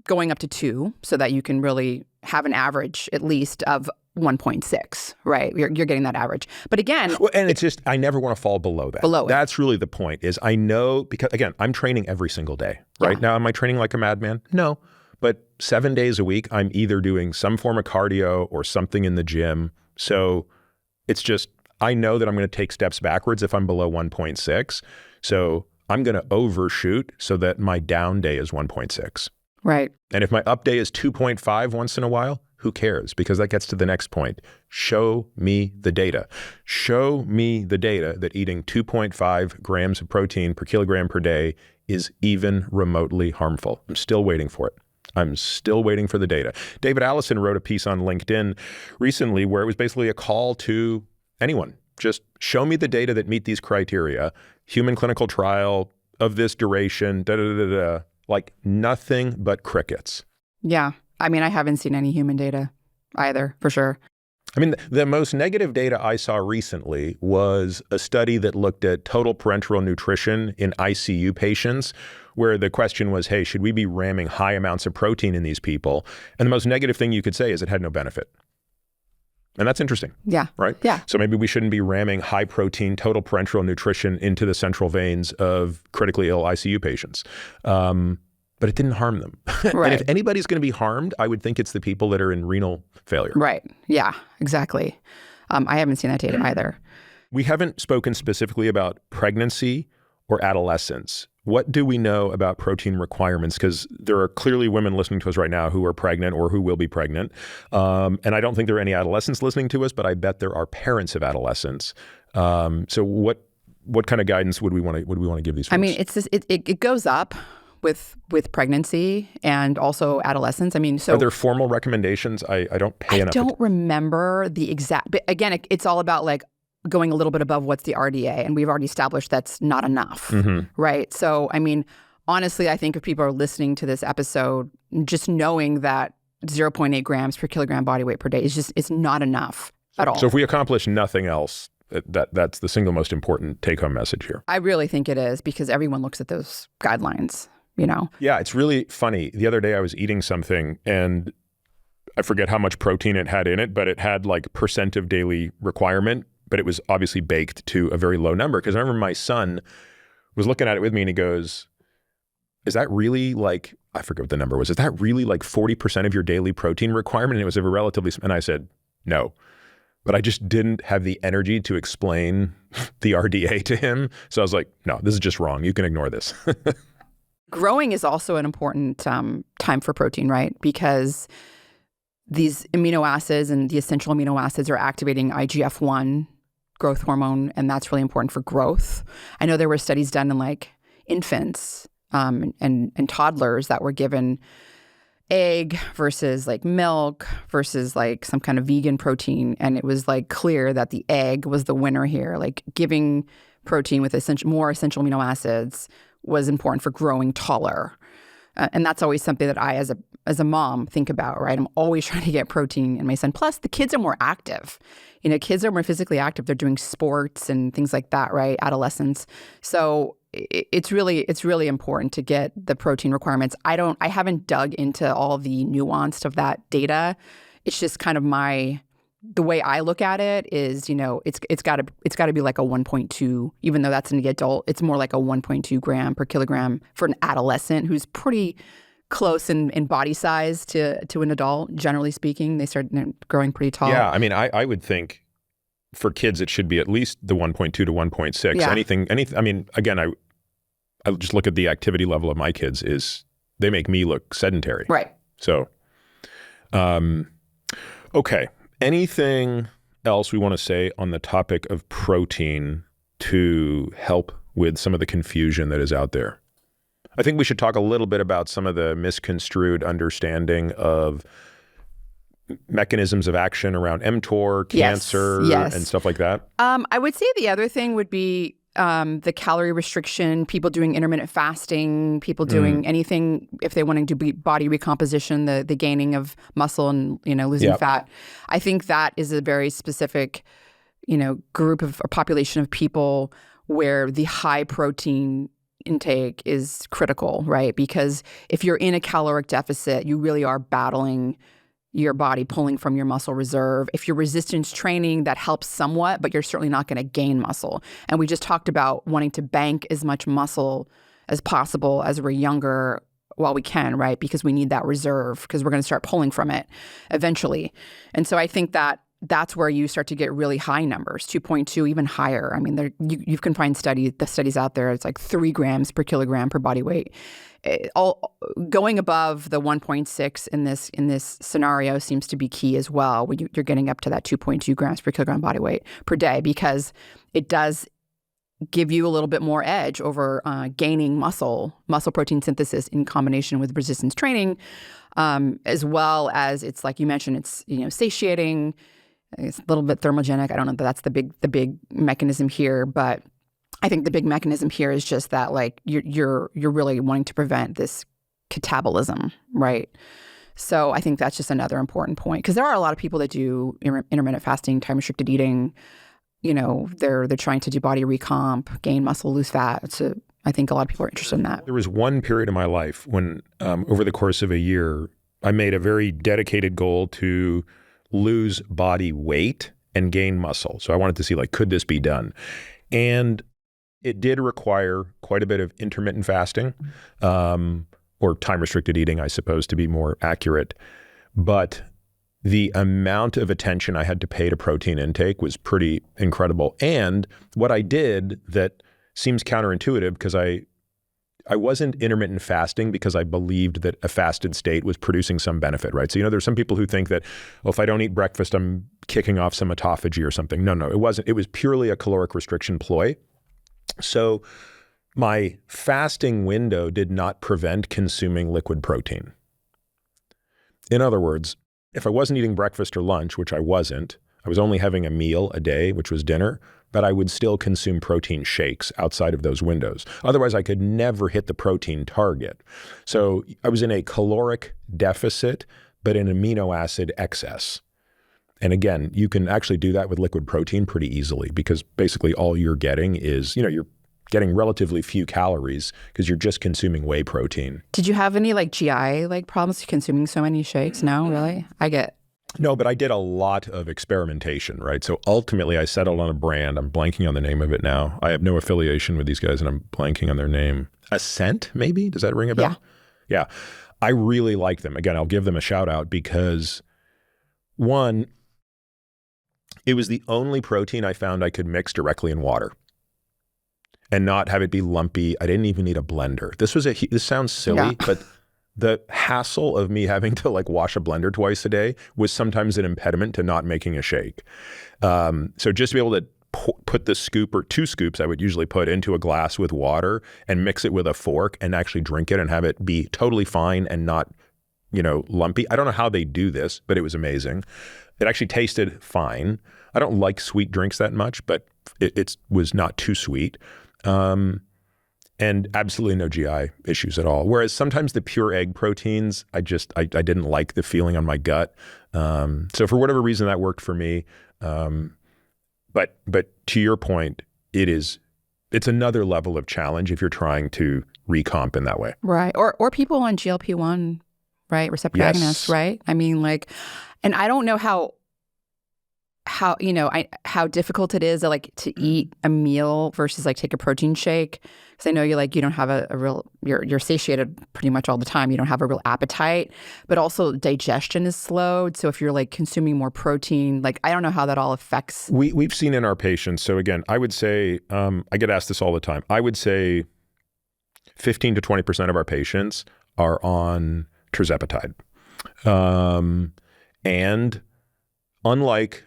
going up to 2 so that you can really have an average at least of 1.6, right? You're getting that average. But again... Well, and it's just, I never want to fall below that. Below it. That's really the point, is I know, because again, I'm training every single day, right? Yeah. Now, am I training like a madman? No. But 7 days a week, I'm either doing some form of cardio or something in the gym. So it's just, I know that I'm going to take steps backwards if I'm below 1.6. So I'm going to overshoot so that my down day is 1.6. Right. And if my up day is 2.5 once in a while, who cares? Because that gets to the next point. Show me the data. Show me the data that eating 2.5 grams of protein per kilogram per day is even remotely harmful. I'm still waiting for it. I'm still waiting for the data. David Allison wrote a piece on LinkedIn recently where it was basically a call to anyone. Just show me the data that meet these criteria. Human clinical trial of this duration, like nothing but crickets. Yeah. I mean, I haven't seen any human data either, for sure. I mean, the most negative data I saw recently was a study that looked at total parenteral nutrition in ICU patients, where the question was, hey, should we be ramming high amounts of protein in these people? And the most negative thing you could say is it had no benefit. And that's interesting. Yeah. Right? Yeah. So maybe we shouldn't be ramming high protein total parenteral nutrition into the central veins of critically ill ICU patients. But it didn't harm them. Right. And if anybody's going to be harmed, I would think it's the people that are in renal failure. Right. Yeah, exactly. I haven't seen that data either. We haven't spoken specifically about pregnancy or adolescence. What do we know about protein requirements? Because there are clearly women listening to us right now who are pregnant or who will be pregnant. And I don't think there are any adolescents listening to us, but I bet there are parents of adolescents. So what kind of guidance would we want to give these folks? I mean, it goes up with pregnancy and also adolescence. I mean, so are there formal recommendations? I don't pay enough. I don't remember the exact, but again, it's all about like going a little bit above what's the RDA, and we've already established that's not enough, right? So, I mean, honestly, I think if people are listening to this episode, just knowing that 0.8 grams per kilogram body weight per day it's not enough at all. So if we accomplish nothing else, that's the single most important take-home message here. I really think it is, because everyone looks at those guidelines, you know? Yeah, it's really funny. The other day I was eating something and I forget how much protein it had in it, but it had like % of daily requirement, but it was obviously baked to a very low number. Because I remember my son was looking at it with me and he goes, is that really like, I forget what the number was, is that really like 40% of your daily protein requirement? And it was a relatively, and I said, no. But I just didn't have the energy to explain the RDA to him. So I was like, no, this is just wrong. You can ignore this. Growing is also an important time for protein, right? Because these amino acids and the essential amino acids are activating IGF-1 growth hormone, and that's really important for growth. I know there were studies done in like infants and toddlers that were given egg versus like milk versus like some kind of vegan protein. And it was like clear that the egg was the winner here. Like giving protein with more essential amino acids was important for growing taller. And that's always something that I, as a mom, think about, right? I'm always trying to get protein in my son. Plus, the kids are more active. You know, kids are more physically active. They're doing sports and things like that, right? Adolescents. So it's really important to get the protein requirements. I haven't dug into all the nuance of that data. It's just kind of the way I look at it is, you know, it's got to be like a 1.2, even though that's an adult, it's more like a 1.2 gram per kilogram for an adolescent who's pretty close in body size to an adult. Generally speaking, they start growing pretty tall. Yeah, I mean, I would think for kids it should be at least the 1.2 to 1.6. Yeah. Anything. I mean, again, I just look at the activity level of my kids is they make me look sedentary. Right. So, okay. Anything else we want to say on the topic of protein to help with some of the confusion that is out there? I think we should talk a little bit about some of the misconstrued understanding of mechanisms of action around mTOR, cancer, yes. and stuff like that. I would say the other thing would be the calorie restriction, people doing intermittent fasting, people doing anything if they want to do body recomposition, the gaining of muscle and, you know, losing fat. I think that is a very specific, you know, group of or population of people where the high protein intake is critical, right? Because if you're in a caloric deficit, you really are battling your body pulling from your muscle reserve. If you're resistance training, that helps somewhat, but you're certainly not going to gain muscle. And we just talked about wanting to bank as much muscle as possible as we're younger while we can, right? Because we need that reserve because we're going to start pulling from it eventually. And so I think that that's where you start to get really high numbers, 2.2, even higher. I mean, you can find the studies out there. It's like 3 grams per kilogram per body weight. Going above the 1.6 in this scenario seems to be key as well. When you're getting up to that 2.2 grams per kilogram body weight per day, because it does give you a little bit more edge over gaining muscle protein synthesis in combination with resistance training, as well as it's like you mentioned, it's, you know, satiating. It's a little bit thermogenic. I don't know that that's the big mechanism here, but I think the big mechanism here is just that like you're really wanting to prevent this catabolism, right? So I think that's just another important point because there are a lot of people that do intermittent fasting, time restricted eating. You know, they're trying to do body recomp, gain muscle, lose fat. So I think a lot of people are interested in that. There was one period in my life when over the course of a year, I made a very dedicated goal to lose body weight and gain muscle. So I wanted to see, like, could this be done? And it did require quite a bit of intermittent fasting, or time-restricted eating, I suppose, to be more accurate. But the amount of attention I had to pay to protein intake was pretty incredible. And what I did that seems counterintuitive, because I wasn't intermittent fasting because I believed that a fasted state was producing some benefit, right? So, you know, there's some people who think that, well, if I don't eat breakfast, I'm kicking off some autophagy or something. No, it wasn't. It was purely a caloric restriction ploy. So my fasting window did not prevent consuming liquid protein. In other words, if I wasn't eating breakfast or lunch, which I wasn't, I was only having a meal a day, which was dinner, but I would still consume protein shakes outside of those windows. Otherwise, I could never hit the protein target. So I was in a caloric deficit, but an amino acid excess. And again, you can actually do that with liquid protein pretty easily because basically all you're getting is, you know, you're getting relatively few calories because you're just consuming whey protein. Did you have any like GI like problems consuming so many shakes? No, really? No, but I did a lot of experimentation, right? So ultimately I settled on a brand. I'm blanking on the name of it now. I have no affiliation with these guys and I'm blanking on their name. Ascent, maybe? Does that ring a bell? Yeah. I really like them. Again, I'll give them a shout out because one, it was the only protein I found I could mix directly in water and not have it be lumpy. I didn't even need a blender. This sounds silly, but the hassle of me having to like wash a blender twice a day was sometimes an impediment to not making a shake. So just to be able to put the scoop or 2 scoops I would usually put into a glass with water and mix it with a fork and actually drink it and have it be totally fine and not, lumpy. I don't know how they do this, but it was amazing. It actually tasted fine. I don't like sweet drinks that much, but it was not too sweet. And absolutely no GI issues at all. Whereas sometimes the pure egg proteins, I didn't like the feeling on my gut. So for whatever reason that worked for me. But to your point, it's another level of challenge if you're trying to recomp in that way. Right. Or people on GLP-1, right? Receptor agonists, right? I mean, like, and I don't know how difficult it is to eat a meal versus like take a protein shake. Because I know you don't have a real, you're satiated pretty much all the time. You don't have a real appetite, but also digestion is slowed. So if you're like consuming more protein, I don't know how that all affects. We've seen in our patients. So again, I would say, I get asked this all the time. I would say 15 to 20% of our patients are on tirzepatide. And unlike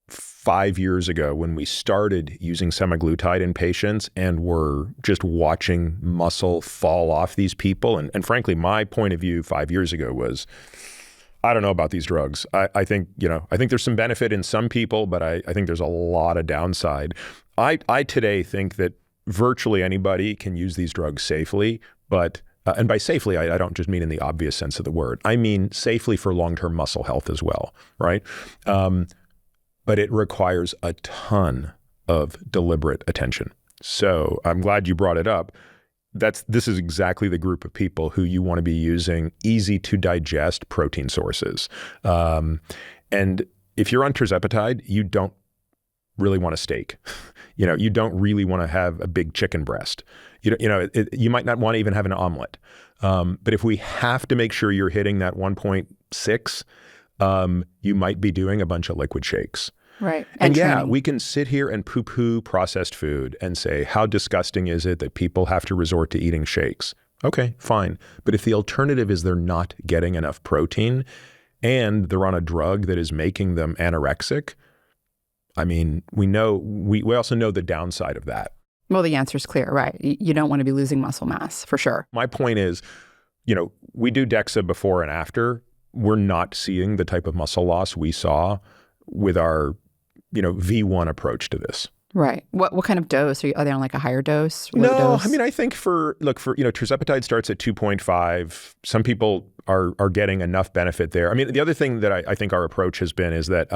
5 years ago when we started using semaglutide in patients and were just watching muscle fall off these people. And frankly, my point of view 5 years ago was, I don't know about these drugs. I think there's some benefit in some people, but I think there's a lot of downside. I today think that virtually anybody can use these drugs safely, but and by safely, I don't just mean in the obvious sense of the word. I mean safely for long-term muscle health as well, right? But it requires a ton of deliberate attention. So I'm glad you brought it up. This is exactly the group of people who you want to be using easy to digest protein sources. And if you're on tirzepatide, you don't really want a steak. You don't really want to have a big chicken breast. You might not want to even have an omelet. But if we have to make sure you're hitting that 1.6, you might be doing a bunch of liquid shakes. Right. And yeah, we can sit here and poo-poo processed food and say, how disgusting is it that people have to resort to eating shakes? Okay, fine. But if the alternative is they're not getting enough protein and they're on a drug that is making them anorexic, I mean, we also know the downside of that. Well, the answer is clear, right? You don't want to be losing muscle mass, for sure. My point is, we do DEXA before and after. We're not seeing the type of muscle loss we saw with our, V1 approach to this. Right. What kind of dose? Are they on like a higher dose? No, dose? I mean, I think tirzepatide starts at 2.5. Some people are getting enough benefit there. I mean, the other thing that I think our approach has been is that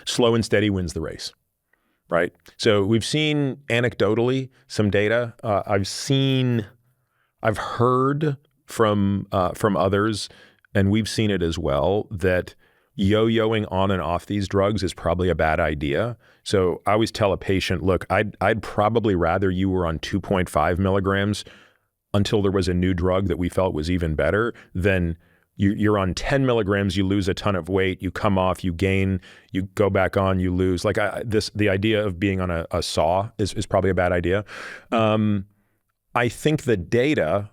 slow and steady wins the race, right? So we've seen anecdotally some data. I've heard from others, and we've seen it as well, that yo-yoing on and off these drugs is probably a bad idea. So I always tell a patient, look, I'd probably rather you were on 2.5 milligrams until there was a new drug that we felt was even better than you're on 10 milligrams, you lose a ton of weight, you come off, you gain, you go back on, you lose. The idea of being on a saw is probably a bad idea. I think the data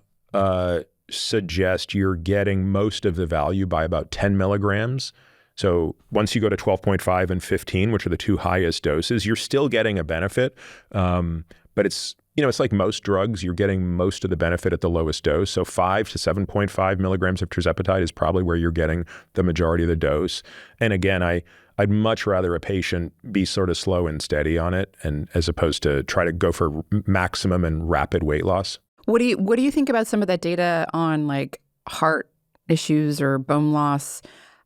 suggest you're getting most of the value by about 10 milligrams. So once you go to 12.5 and 15, which are the 2 highest doses, you're still getting a benefit. But it's like most drugs, you're getting most of the benefit at the lowest dose. So 5 to 7.5 milligrams of tirzepatide is probably where you're getting the majority of the dose. And again, I'd much rather a patient be sort of slow and steady on it, and as opposed to try to go for maximum and rapid weight loss. What do you think about some of that data on like heart issues or bone loss?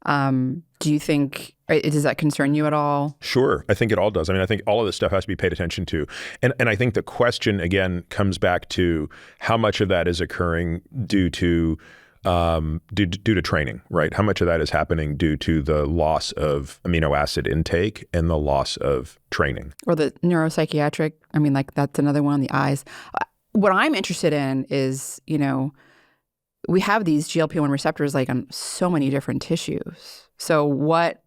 Do you think Does that concern you at all? Sure. I think it all does. I mean, I think all of this stuff has to be paid attention to. And I think the question, again, comes back to how much of that is occurring due to training, right? How much of that is happening due to the loss of amino acid intake and the loss of training? Or the neuropsychiatric, I mean, like that's another one, the eyes. What I'm interested in is, we have these GLP-1 receptors like on so many different tissues. So what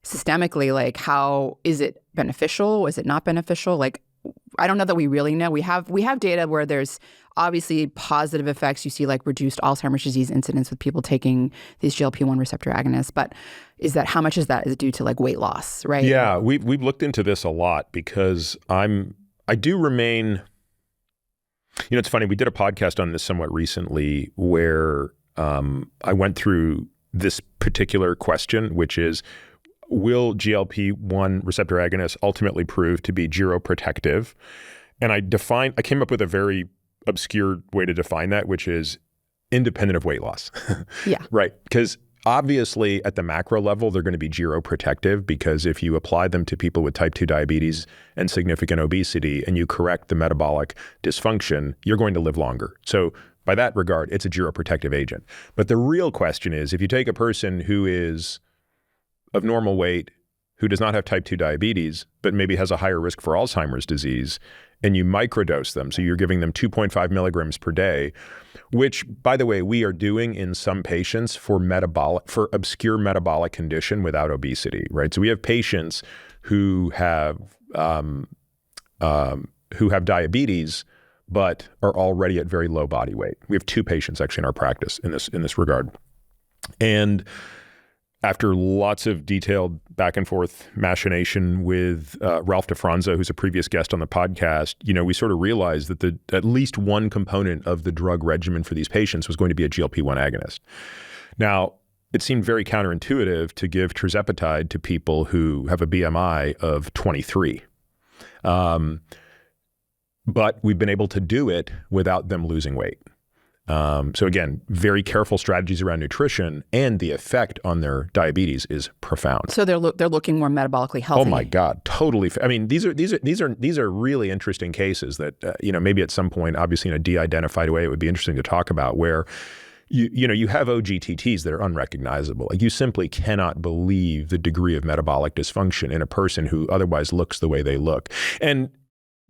systemically, like how is it beneficial? Is it not beneficial? Like, I don't know that we really know. We have data where there's obviously positive effects. You see like reduced Alzheimer's disease incidence with people taking these GLP-1 receptor agonists. But how much is that is due to like weight loss, right? Yeah, we've looked into this a lot because I do remain. It's funny. We did a podcast on this somewhat recently where I went through this particular question, which is, will GLP-1 receptor agonists ultimately prove to be geroprotective? And I came up with a very obscure way to define that, which is independent of weight loss. Yeah. Right. Because obviously at the macro level, they're going to be geroprotective because if you apply them to people with type 2 diabetes and significant obesity and you correct the metabolic dysfunction, you're going to live longer. So by that regard, it's a geroprotective agent. But the real question is, if you take a person who is of normal weight, who does not have type 2 diabetes, but maybe has a higher risk for Alzheimer's disease, and you microdose them, so you're giving them 2.5 milligrams per day, which, by the way, we are doing in some patients for obscure metabolic condition without obesity, right? So we have patients who have diabetes, but are already at very low body weight. We have 2 patients actually in our practice in this regard. And after lots of detailed back and forth machination with Ralph DeFranza, who's a previous guest on the podcast, we sort of realized that at least one component of the drug regimen for these patients was going to be a GLP-1 agonist. Now, it seemed very counterintuitive to give tirzepatide to people who have a BMI of 23. But we've been able to do it without them losing weight. So again, very careful strategies around nutrition, and the effect on their diabetes is profound. So they're looking more metabolically healthy. Oh my God, totally. I mean, these are really interesting cases that maybe at some point, obviously in a de-identified way, it would be interesting to talk about where you have OGTTs that are unrecognizable. Like you simply cannot believe the degree of metabolic dysfunction in a person who otherwise looks the way they look. And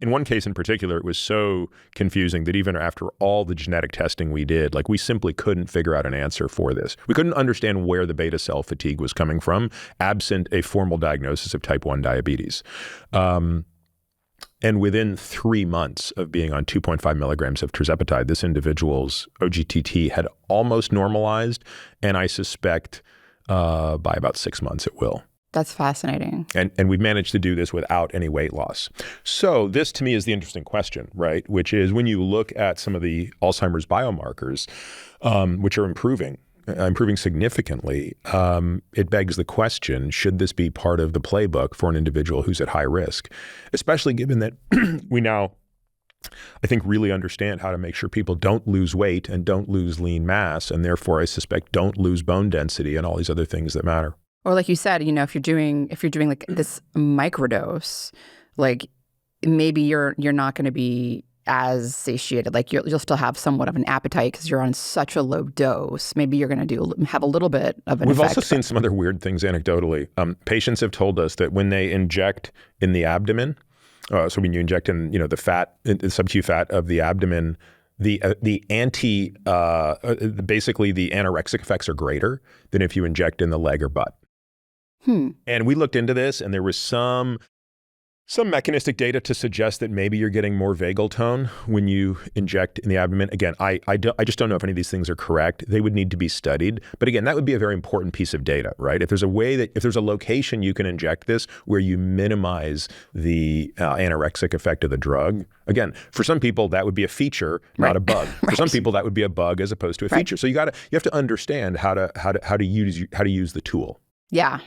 in one case in particular, it was so confusing that even after all the genetic testing we did, like we simply couldn't figure out an answer for this. We couldn't understand where the beta cell fatigue was coming from, absent a formal diagnosis of type 1 diabetes. And within 3 months of being on 2.5 milligrams of tirzepatide, this individual's OGTT had almost normalized, and I suspect by about 6 months it will. That's fascinating. And we've managed to do this without any weight loss. So this to me is the interesting question, right? Which is when you look at some of the Alzheimer's biomarkers, which are improving significantly, it begs the question, should this be part of the playbook for an individual who's at high risk? Especially given that we now, I think, really understand how to make sure people don't lose weight and don't lose lean mass, and therefore I suspect don't lose bone density and all these other things that matter. Or like you said, if you're doing like this microdose, like maybe you're not going to be as satiated. Like you'll still have somewhat of an appetite because you're on such a low dose. Maybe you're going to have a little bit of an effect. We've also seen some other weird things anecdotally. Patients have told us that when they inject in the abdomen, so when you inject in the fat, the sub-Q fat of the abdomen, basically the anorexic effects are greater than if you inject in the leg or butt. And we looked into this, and there was some mechanistic data to suggest that maybe you're getting more vagal tone when you inject in the abdomen. Again, I just don't know if any of these things are correct. They would need to be studied. But again, that would be a very important piece of data, right? If there's a location you can inject this where you minimize the anorexic effect of the drug. Again, for some people that would be a feature, not a bug. Right. For some people that would be a bug as opposed to a feature. So you have to understand how to use the tool. Yeah.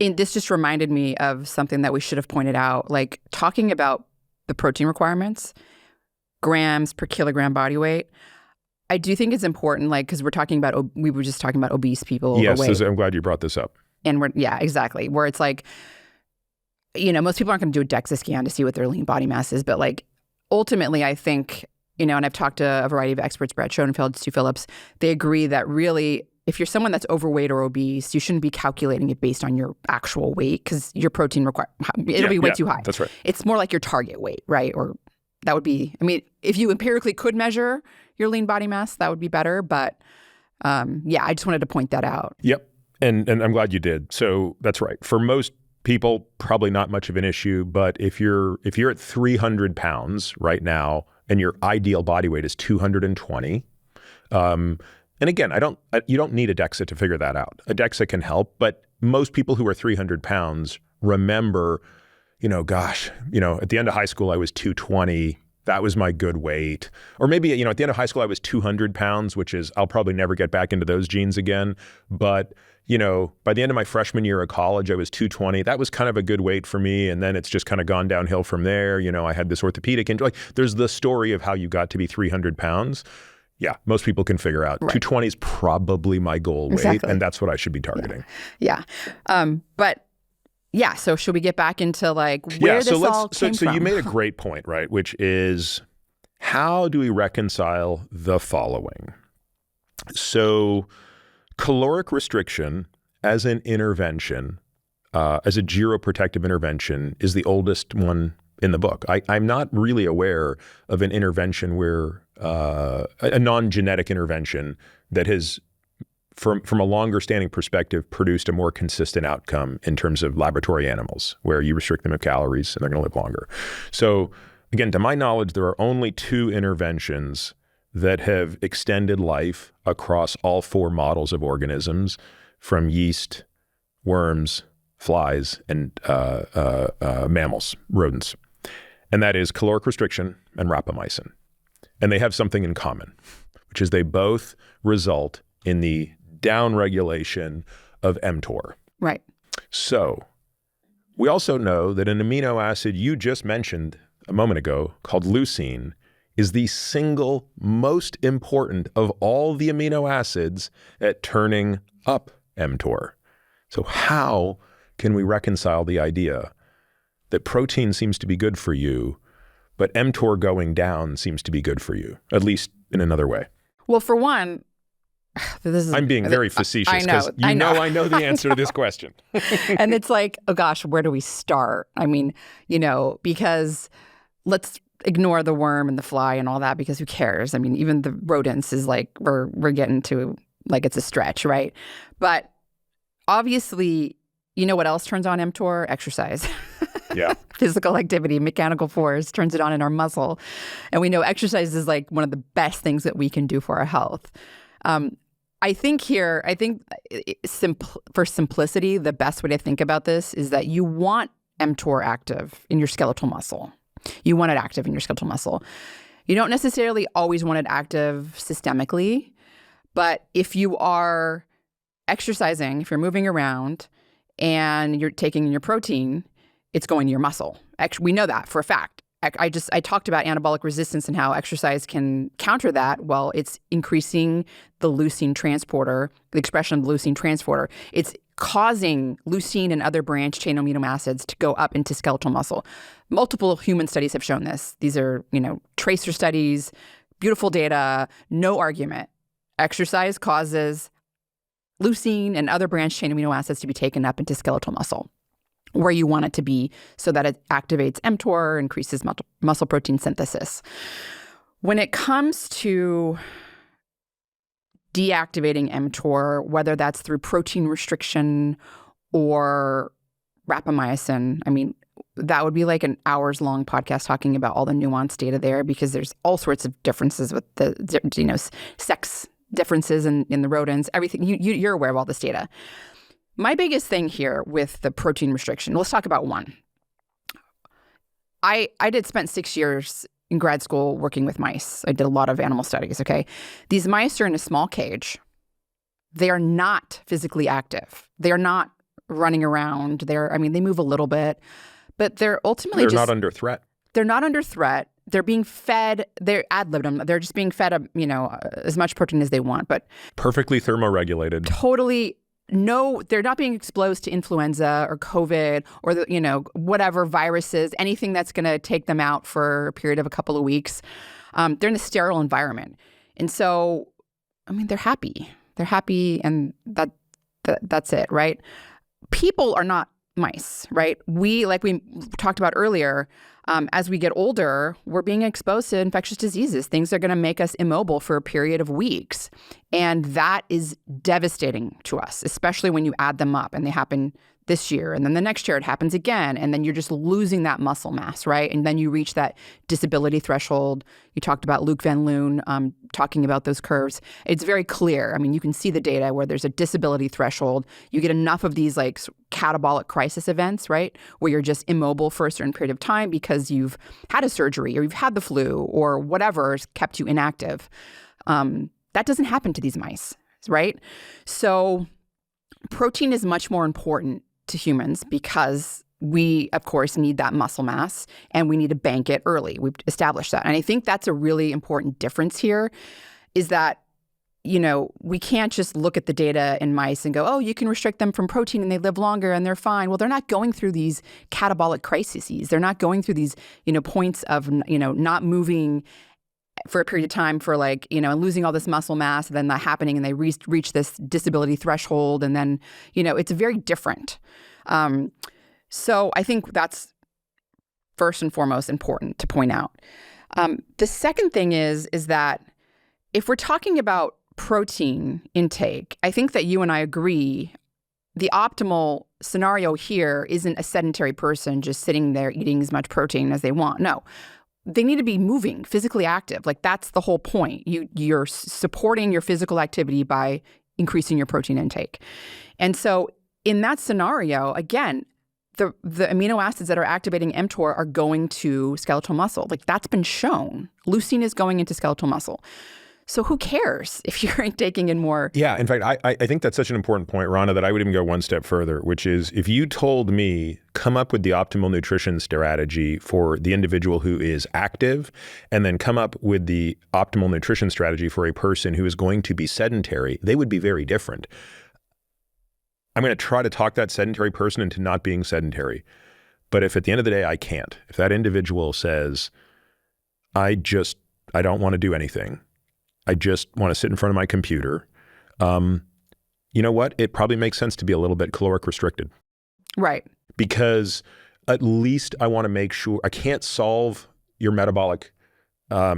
This just reminded me of something that we should have pointed out, like talking about the protein requirements, grams per kilogram body weight. I do think it's important, like, because we were just talking about obese people. Yes, overweight. I'm glad you brought this up. And exactly. Where it's like, most people aren't going to do a DEXA scan to see what their lean body mass is. But like, ultimately, I think, and I've talked to a variety of experts, Brett Schoenfeld, Stu Phillips, they agree that really, if you're someone that's overweight or obese, you shouldn't be calculating it based on your actual weight because your protein it'll be way too high. That's right. It's more like your target weight, right? Or that would be, if you empirically could measure your lean body mass, that would be better. But I just wanted to point that out. Yep. And I'm glad you did. So that's right. For most people, probably not much of an issue. But if you're at 300 pounds right now and your ideal body weight is 220, and again, you don't need a DEXA to figure that out. A DEXA can help, but most people who are 300 pounds remember, at the end of high school, I was 220. That was my good weight. Or maybe, at the end of high school, I was 200 pounds, which is, I'll probably never get back into those genes again. But, by the end of my freshman year of college, I was 220. That was kind of a good weight for me. And then it's just kind of gone downhill from there. I had this orthopedic injury. Like, there's the story of how you got to be 300 pounds. Yeah, most people can figure out. Right. 220 is probably my goal weight, and that's what I should be targeting. Yeah. So should we get back into like where this all came from? So you made a great point, right? Which is, how do we reconcile the following? So caloric restriction as an intervention, as a geroprotective intervention, is the oldest one in the book. I'm not really aware of an intervention where a non-genetic intervention that has, from a longer standing perspective, produced a more consistent outcome in terms of laboratory animals, where you restrict them of calories and they're going to live longer. So again, to my knowledge, there are only 2 interventions that have extended life across all 4 models of organisms, from yeast, worms, flies, and mammals, rodents. And that is caloric restriction and rapamycin. And they have something in common, which is they both result in the downregulation of mTOR. Right. So we also know that an amino acid you just mentioned a moment ago, called leucine, is the single most important of all the amino acids at turning up mTOR. So how can we reconcile the idea that protein seems to be good for you, but mTOR going down seems to be good for you, at least in another way? Well, for one, I'm being very facetious because I know the answer to this question. And it's like, oh gosh, where do we start? Because let's ignore the worm and the fly and all that, because who cares? Even the rodents is like, we're getting to, like, it's a stretch, right? But obviously, what else turns on mTOR? Exercise. Yeah. Physical activity, mechanical force turns it on in our muscle. And we know exercise is like one of the best things that we can do for our health. I think for simplicity, the best way to think about this is that you want mTOR active in your skeletal muscle. You want it active in your skeletal muscle. You don't necessarily always want it active systemically, but if you are exercising, if you're moving around and you're taking in your protein, it's going to your muscle. We know that for a fact. I talked about anabolic resistance and how exercise can counter that. Well, it's increasing the leucine transporter, the expression of the leucine transporter. It's causing leucine and other branch chain amino acids to go up into skeletal muscle. Multiple human studies have shown this. These are, tracer studies, beautiful data, no argument. Exercise causes leucine and other branch chain amino acids to be taken up into skeletal muscle, where you want it to be, so that it activates mTOR, increases muscle protein synthesis. When it comes to deactivating mTOR, whether that's through protein restriction or rapamycin, that would be like an hours-long podcast talking about all the nuanced data there, because there's all sorts of differences with the, sex differences in the rodents, everything. You're aware of all this data. My biggest thing here with the protein restriction, let's talk about one. I spent 6 years in grad school working with mice. I did a lot of animal studies, okay? These mice are in a small cage. They are not physically active. They are not running around. They move a little bit, but they're ultimately not under threat. They're not under threat. they're being fed, they're ad libitum, they're just being fed, as much protein as they want, but perfectly thermoregulated. Totally. No, they're not being exposed to influenza or COVID or whatever viruses, anything that's going to take them out for a period of a couple of weeks. They're in a sterile environment. And so, they're happy. They're happy, and that's it, right? People are not mice, right? Like we talked about earlier, as we get older, we're being exposed to infectious diseases. Things are going to make us immobile for a period of weeks. And that is devastating to us, especially when you add them up and they happen this year. And then the next year it happens again. And then you're just losing that muscle mass, right? And then you reach that disability threshold. You talked about Luc Van Loon talking about those curves. It's very clear. You can see the data where there's a disability threshold. You get enough of these like catabolic crisis events, right? Where you're just immobile for a certain period of time because you've had a surgery or you've had the flu or whatever has kept you inactive. That doesn't happen to these mice, right? So protein is much more important to humans because we, of course, need that muscle mass and we need to bank it early. We've established that. And I think that's a really important difference here is that, we can't just look at the data in mice and go, oh, you can restrict them from protein and they live longer and they're fine. Well, they're not going through these catabolic crises. They're not going through these, points of, not moving for a period of time for and losing all this muscle mass, and then that happening and they reach this disability threshold. And then, it's very different. So I think that's first and foremost important to point out. The second thing is that if we're talking about protein intake, I think that you and I agree the optimal scenario here isn't a sedentary person just sitting there eating as much protein as they want. No. They need to be moving, physically active. That's the whole point. You're supporting your physical activity by increasing your protein intake. And so in that scenario, again, the amino acids that are activating mTOR are going to skeletal muscle. That's been shown. Leucine is going into skeletal muscle. So who cares if you're taking in more? Yeah, in fact, I think that's such an important point, Rhonda, that I would even go one step further, which is if you told me, come up with the optimal nutrition strategy for the individual who is active, and then come up with the optimal nutrition strategy for a person who is going to be sedentary, they would be very different. I'm going to try to talk that sedentary person into not being sedentary. But if at the end of the day, I can't, if that individual says, I don't want to do anything, I just want to sit in front of my computer. You know what? It probably makes sense to be a little bit caloric restricted. Right. Because at least I want to make sure I can't solve your metabolic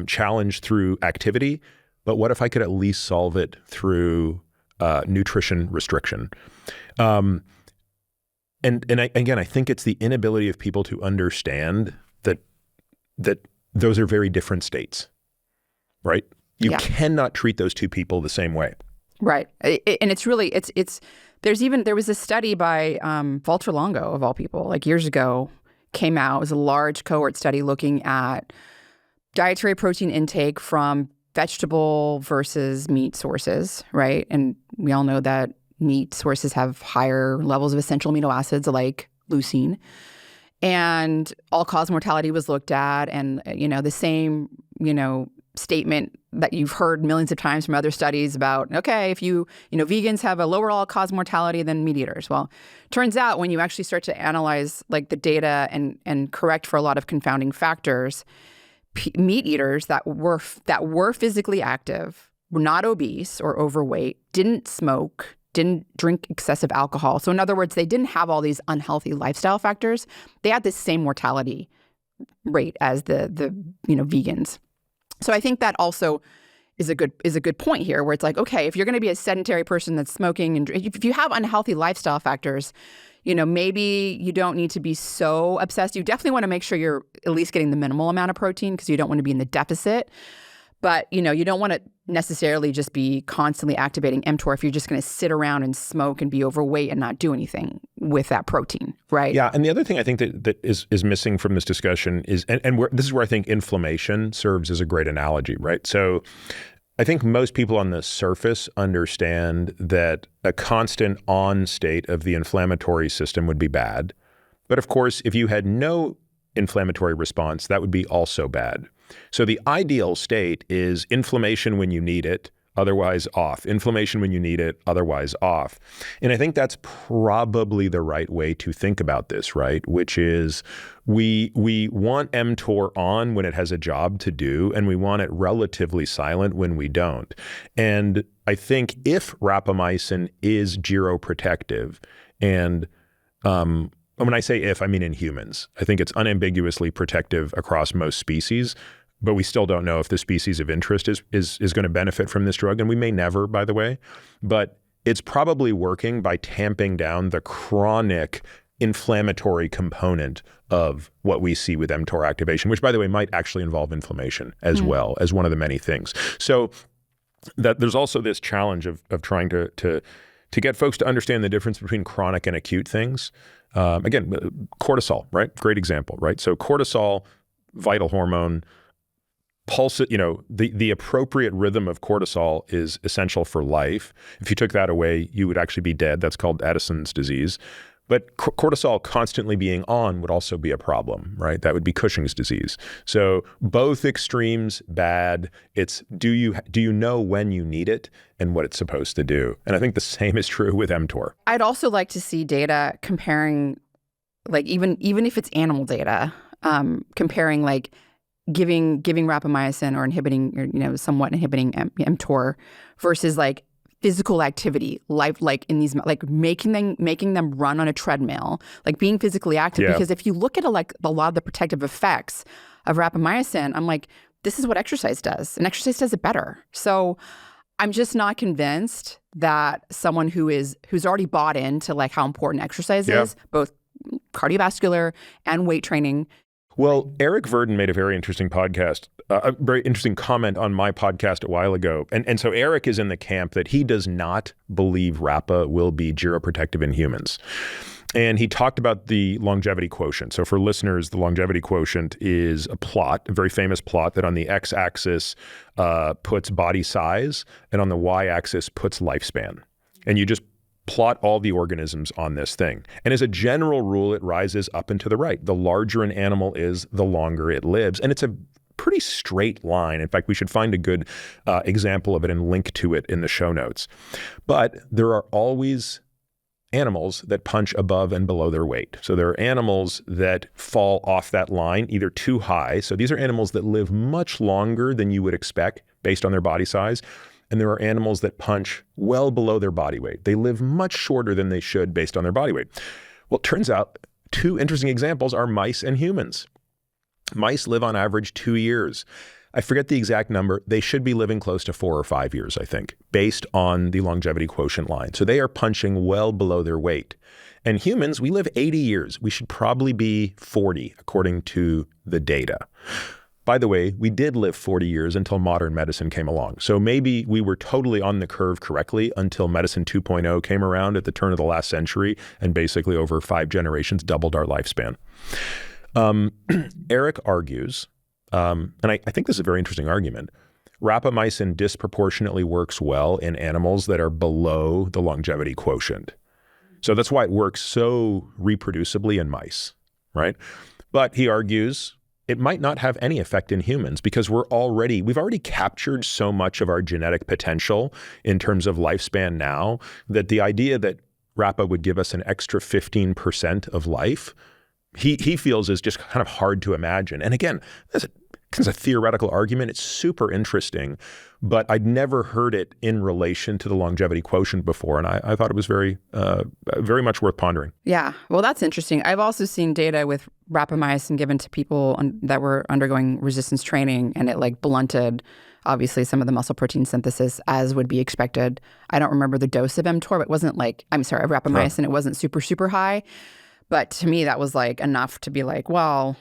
challenge through activity, but what if I could at least solve it through nutrition restriction? And I think it's the inability of people to understand that those are very different states, right? You cannot treat those two people the same way. Right. And it's really, there was a study by Walter Longo, of all people, years ago, came out. It was a large cohort study looking at dietary protein intake from vegetable versus meat sources, right? And we all know that meat sources have higher levels of essential amino acids like leucine. And all-cause mortality was looked at, and, the same, statement that you've heard millions of times from other studies about, okay, if vegans have a lower all-cause mortality than meat eaters. Well, turns out when you actually start to analyze the data and correct for a lot of confounding factors, meat eaters that were physically active, were not obese or overweight, didn't smoke, didn't drink excessive alcohol. So in other words, they didn't have all these unhealthy lifestyle factors. They had the same mortality rate as the vegans. So I think that also is a good point here, where it's okay, if you're going to be a sedentary person that's smoking, and if you have unhealthy lifestyle factors, maybe you don't need to be so obsessed. You definitely want to make sure you're at least getting the minimal amount of protein because you don't want to be in the deficit. But, you don't want to necessarily just be constantly activating mTOR if you're just going to sit around and smoke and be overweight and not do anything with that protein, right? Yeah, and the other thing I think that is missing from this discussion is, this is where I think inflammation serves as a great analogy, right? So I think most people on the surface understand that a constant on state of the inflammatory system would be bad. But of course, if you had no inflammatory response, that would be also bad. So the ideal state is inflammation when you need it, otherwise off. Inflammation when you need it, otherwise off. And I think that's probably the right way to think about this, right? Which is we want mTOR on when it has a job to do, and we want it relatively silent when we don't. And I think if rapamycin is geroprotective, and when I say if, I mean in humans. I think it's unambiguously protective across most species, but we still don't know if the species of interest is going to benefit from this drug, and we may never, by the way. But it's probably working by tamping down the chronic inflammatory component of what we see with mTOR activation, which, by the way, might actually involve inflammation as well as one of the many things. So that there's also this challenge of trying to get folks to understand the difference between chronic and acute things. Again, cortisol, right? Great example, right? So cortisol, vital hormone, pulse, the appropriate rhythm of cortisol is essential for life. If you took that away, you would actually be dead. That's called Addison's disease. But cortisol constantly being on would also be a problem, right? That would be Cushing's disease. So both extremes bad. It's do you know when you need it and what it's supposed to do? And I think the same is true with mTOR. I'd also like to see data comparing, like even if it's animal data, comparing like giving rapamycin or inhibiting, or somewhat inhibiting mTOR versus like physical activity, like in these, like making them run on a treadmill, like being physically active. Because if you look at a lot of the protective effects of rapamycin, I'm like, this is what exercise does, and exercise does it better. So I'm just not convinced that someone who's already bought into like how important exercise is, both cardiovascular and weight training. Well, Eric Verdin made a very interesting a very interesting comment on my podcast a while ago. And so Eric is in the camp that he does not believe Rapa will be geroprotective in humans. And he talked about the longevity quotient. So for listeners, the longevity quotient is a very famous plot that on the x-axis puts body size and on the y-axis puts lifespan. And you just plot all the organisms on this thing. And as a general rule, it rises up and to the right. The larger an animal is, the longer it lives. And it's a pretty straight line. In fact, we should find a good example of it and link to it in the show notes. But there are always animals that punch above and below their weight. So there are animals that fall off that line, either too high. So these are animals that live much longer than you would expect based on their body size. And there are animals that punch well below their body weight. They live much shorter than they should based on their body weight. Well, it turns out two interesting examples are mice and humans. Mice live on average 2 years. I forget the exact number. They should be living close to 4 or 5 years, I think, based on the longevity quotient line. So they are punching well below their weight. And humans, we live 80 years. We should probably be 40, according to the data. By the way, we did live 40 years until modern medicine came along. So maybe we were totally on the curve correctly until medicine 2.0 came around at the turn of the last century and basically over 5 generations doubled our lifespan. Eric argues, and I think this is a very interesting argument, rapamycin disproportionately works well in animals that are below the longevity quotient. So that's why it works so reproducibly in mice, right? But he argues it might not have any effect in humans because we've already captured so much of our genetic potential in terms of lifespan now that the idea that Rapa would give us an extra 15% of life, he feels is just kind of hard to imagine. And again, it's a theoretical argument. It's super interesting, but I'd never heard it in relation to the longevity quotient before. And I thought it was very much worth pondering. Yeah, well, that's interesting. I've also seen data with rapamycin given to people that were undergoing resistance training, and it like blunted, obviously, some of the muscle protein synthesis as would be expected. I don't remember the dose of mTOR, but it wasn't like, of rapamycin, It wasn't super, super high. But to me, that was like enough to be like, well,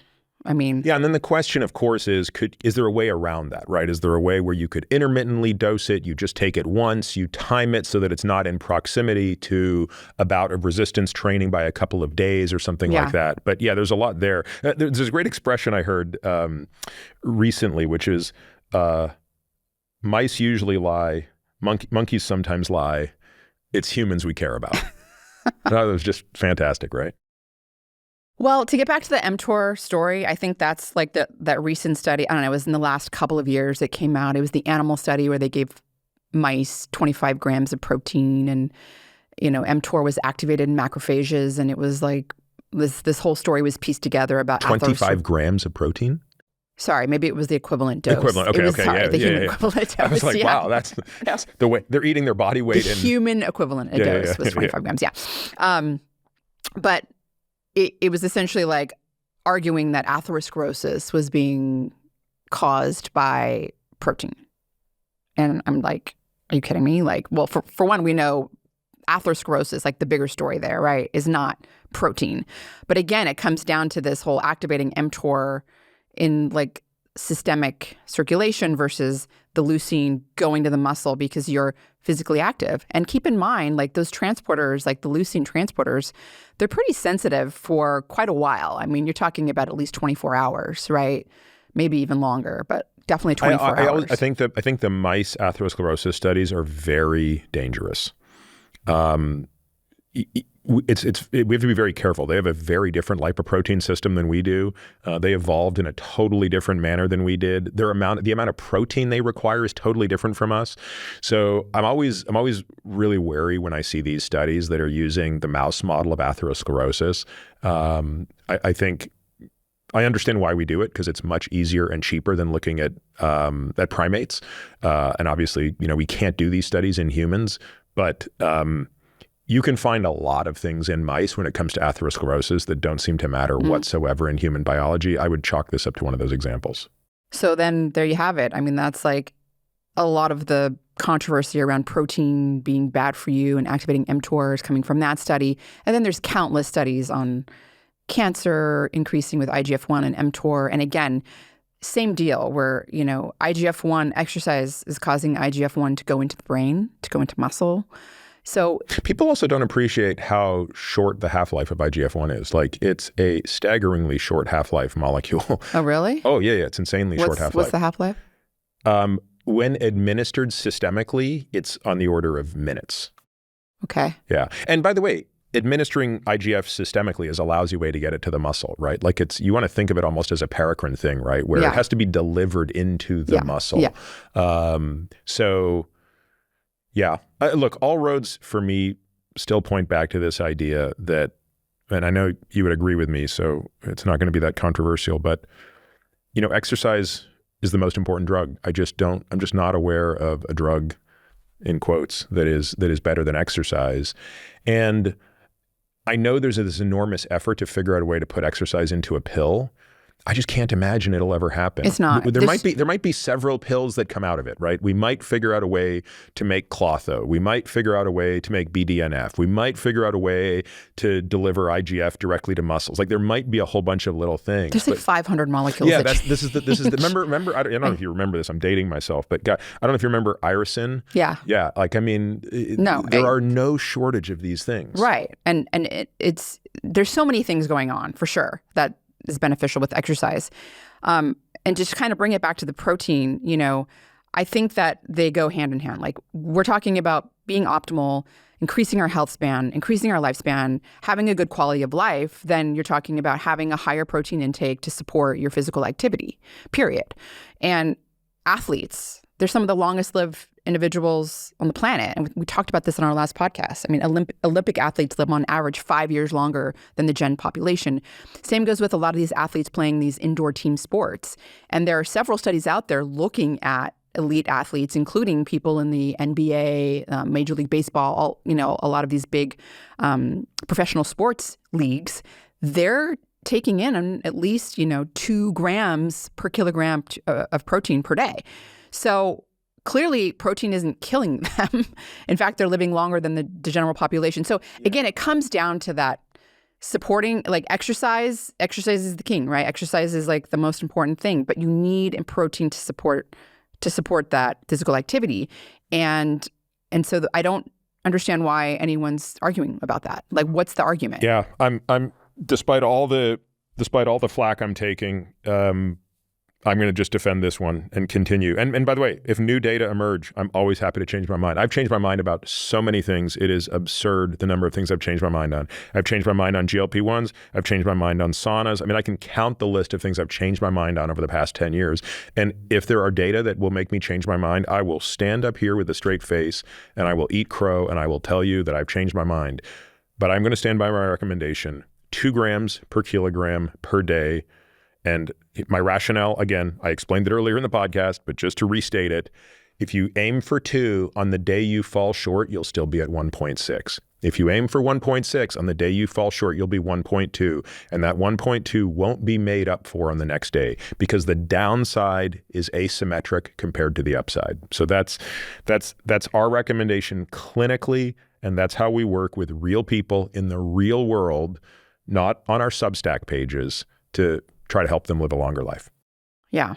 I mean. Yeah, and then the question, of course, is there a way around that, right? Is there a way where you could intermittently dose it? You just take it once, you time it so that it's not in proximity to a bout of resistance training by a couple of days or something like that. But yeah, there's a lot there. There's a great expression I heard recently, which is mice usually lie, monkeys sometimes lie. It's humans we care about. That was just fantastic, right? Well, to get back to the mTOR story, I think that's like that recent study. I don't know, it was in the last couple of years it came out. It was the animal study where they gave mice 25 grams of protein, and mTOR was activated in macrophages, and it was like this whole story was pieced together about 25 grams of protein? Sorry, maybe it was the equivalent dose. The human equivalent dose. I was like, wow, that's the way they're eating their body weight. The human equivalent dose was 25 grams. Yeah, but it was essentially like arguing that atherosclerosis was being caused by protein, and I'm like, are you kidding me? Like, well, for one, we know atherosclerosis, like the bigger story there, right, is not protein. But again, it comes down to this whole activating mTOR in like systemic circulation versus the leucine going to the muscle because you're physically active. And keep in mind, like those transporters, like the leucine transporters, they're pretty sensitive for quite a while. I mean, you're talking about at least 24 hours, right? Maybe even longer, but definitely 24 hours. I think the mice atherosclerosis studies are very dangerous. We have to be very careful. They have a very different lipoprotein system than we do. They evolved in a totally different manner than we did. The amount of protein they require is totally different from us. So I'm always really wary when I see these studies that are using the mouse model of atherosclerosis. I think I understand why we do it, because it's much easier and cheaper than looking at primates. And obviously, we can't do these studies in humans, but you can find a lot of things in mice when it comes to atherosclerosis that don't seem to matter whatsoever in human biology. I would chalk this up to one of those examples. So then there you have it. I mean, that's like a lot of the controversy around protein being bad for you and activating mTOR is coming from that study. And then there's countless studies on cancer increasing with IGF-1 and mTOR. And again, same deal where, IGF-1 exercise is causing IGF-1 to go into the brain, to go into muscle. So people also don't appreciate how short the half-life of IGF-1 is. Like, it's a staggeringly short half-life molecule. Oh, really? Oh, yeah. It's insanely short half-life. What's the half-life? When administered systemically, it's on the order of minutes. Okay. Yeah. And by the way, administering IGF systemically is a lousy way to get it to the muscle, right? Like, you want to think of it almost as a paracrine thing, right? Where it has to be delivered into the muscle. Yeah. Yeah. Look, all roads for me still point back to this idea that, and I know you would agree with me, so it's not going to be that controversial, but, exercise is the most important drug. I'm just not aware of a drug, in quotes, that is better than exercise. And I know there's this enormous effort to figure out a way to put exercise into a pill. I just can't imagine it'll ever happen. It's not. There might be several pills that come out of it, right? We might figure out a way to make Clotho. We might figure out a way to make BDNF. We might figure out a way to deliver IGF directly to muscles. Like, there might be a whole bunch of little things. There's like 500 molecules. Yeah, this is the remember. I don't know if you remember this. I'm dating myself, but I don't know if you remember irisin. Yeah. Yeah. Like, I mean, there are no shortage of these things. Right, and there's so many things going on for sure that is beneficial with exercise. And just kind of bring it back to the protein, I think that they go hand in hand. Like, we're talking about being optimal, increasing our health span, increasing our lifespan, having a good quality of life. Then you're talking about having a higher protein intake to support your physical activity, period. And athletes, they're some of the longest lived individuals on the planet. And we talked about this in our last podcast. I mean, Olympic athletes live on average 5 years longer than the gen population. Same goes with a lot of these athletes playing these indoor team sports. And there are several studies out there looking at elite athletes, including people in the NBA, Major League Baseball, a lot of these big professional sports leagues. They're taking in at least, 2 grams per kilogram of protein per day. So clearly, protein isn't killing them. In fact, they're living longer than the general population. So again, it comes down to that supporting, like, exercise. Exercise is the king, right? Exercise is like the most important thing, but you need protein to support that physical activity. And so I don't understand why anyone's arguing about that. Like, what's the argument? Yeah, I'm despite all the flack I'm taking, I'm going to just defend this one and continue. And by the way, if new data emerge, I'm always happy to change my mind. I've changed my mind about so many things. It is absurd the number of things I've changed my mind on. I've changed my mind on GLP-1s. I've changed my mind on saunas. I mean, I can count the list of things I've changed my mind on over the past 10 years. And if there are data that will make me change my mind, I will stand up here with a straight face and I will eat crow and I will tell you that I've changed my mind. But I'm going to stand by my recommendation, 2 grams per kilogram per day. And my rationale, again, I explained it earlier in the podcast, but just to restate it, if you aim for 2 on the day you fall short, you'll still be at 1.6. If you aim for 1.6 on the day you fall short, you'll be 1.2. And that 1.2 won't be made up for on the next day because the downside is asymmetric compared to the upside. So that's our recommendation clinically, and that's how we work with real people in the real world, not on our Substack pages, to try to help them live a longer life. Yeah.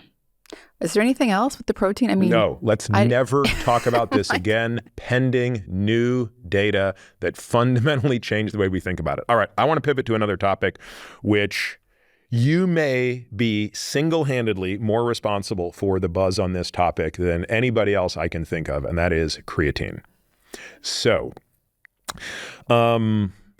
Is there anything else with the protein? I mean, no, let's never talk about this again, pending new data that fundamentally change the way we think about it. All right, I want to pivot to another topic, which you may be single-handedly more responsible for the buzz on this topic than anybody else I can think of, and that is creatine. So,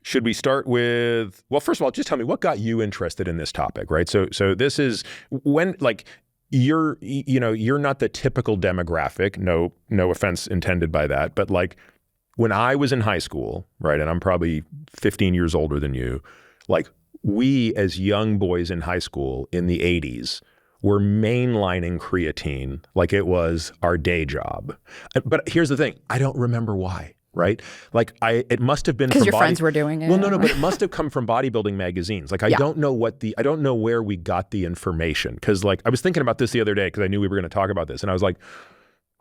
should we start with, well, first of all, just tell me what got you interested in this topic, right? So this is when, like, you're not the typical demographic, no offense intended by that, but like when I was in high school, right, and I'm probably 15 years older than you, like we as young boys in high school in the 80s were mainlining creatine like it was our day job. But here's the thing, I don't remember why. Right? Like it must have been because your friends were doing it. Well, no, but it must have come from bodybuilding magazines. Like I don't know where we got the information. Because like I was thinking about this the other day because I knew we were going to talk about this, and I was like,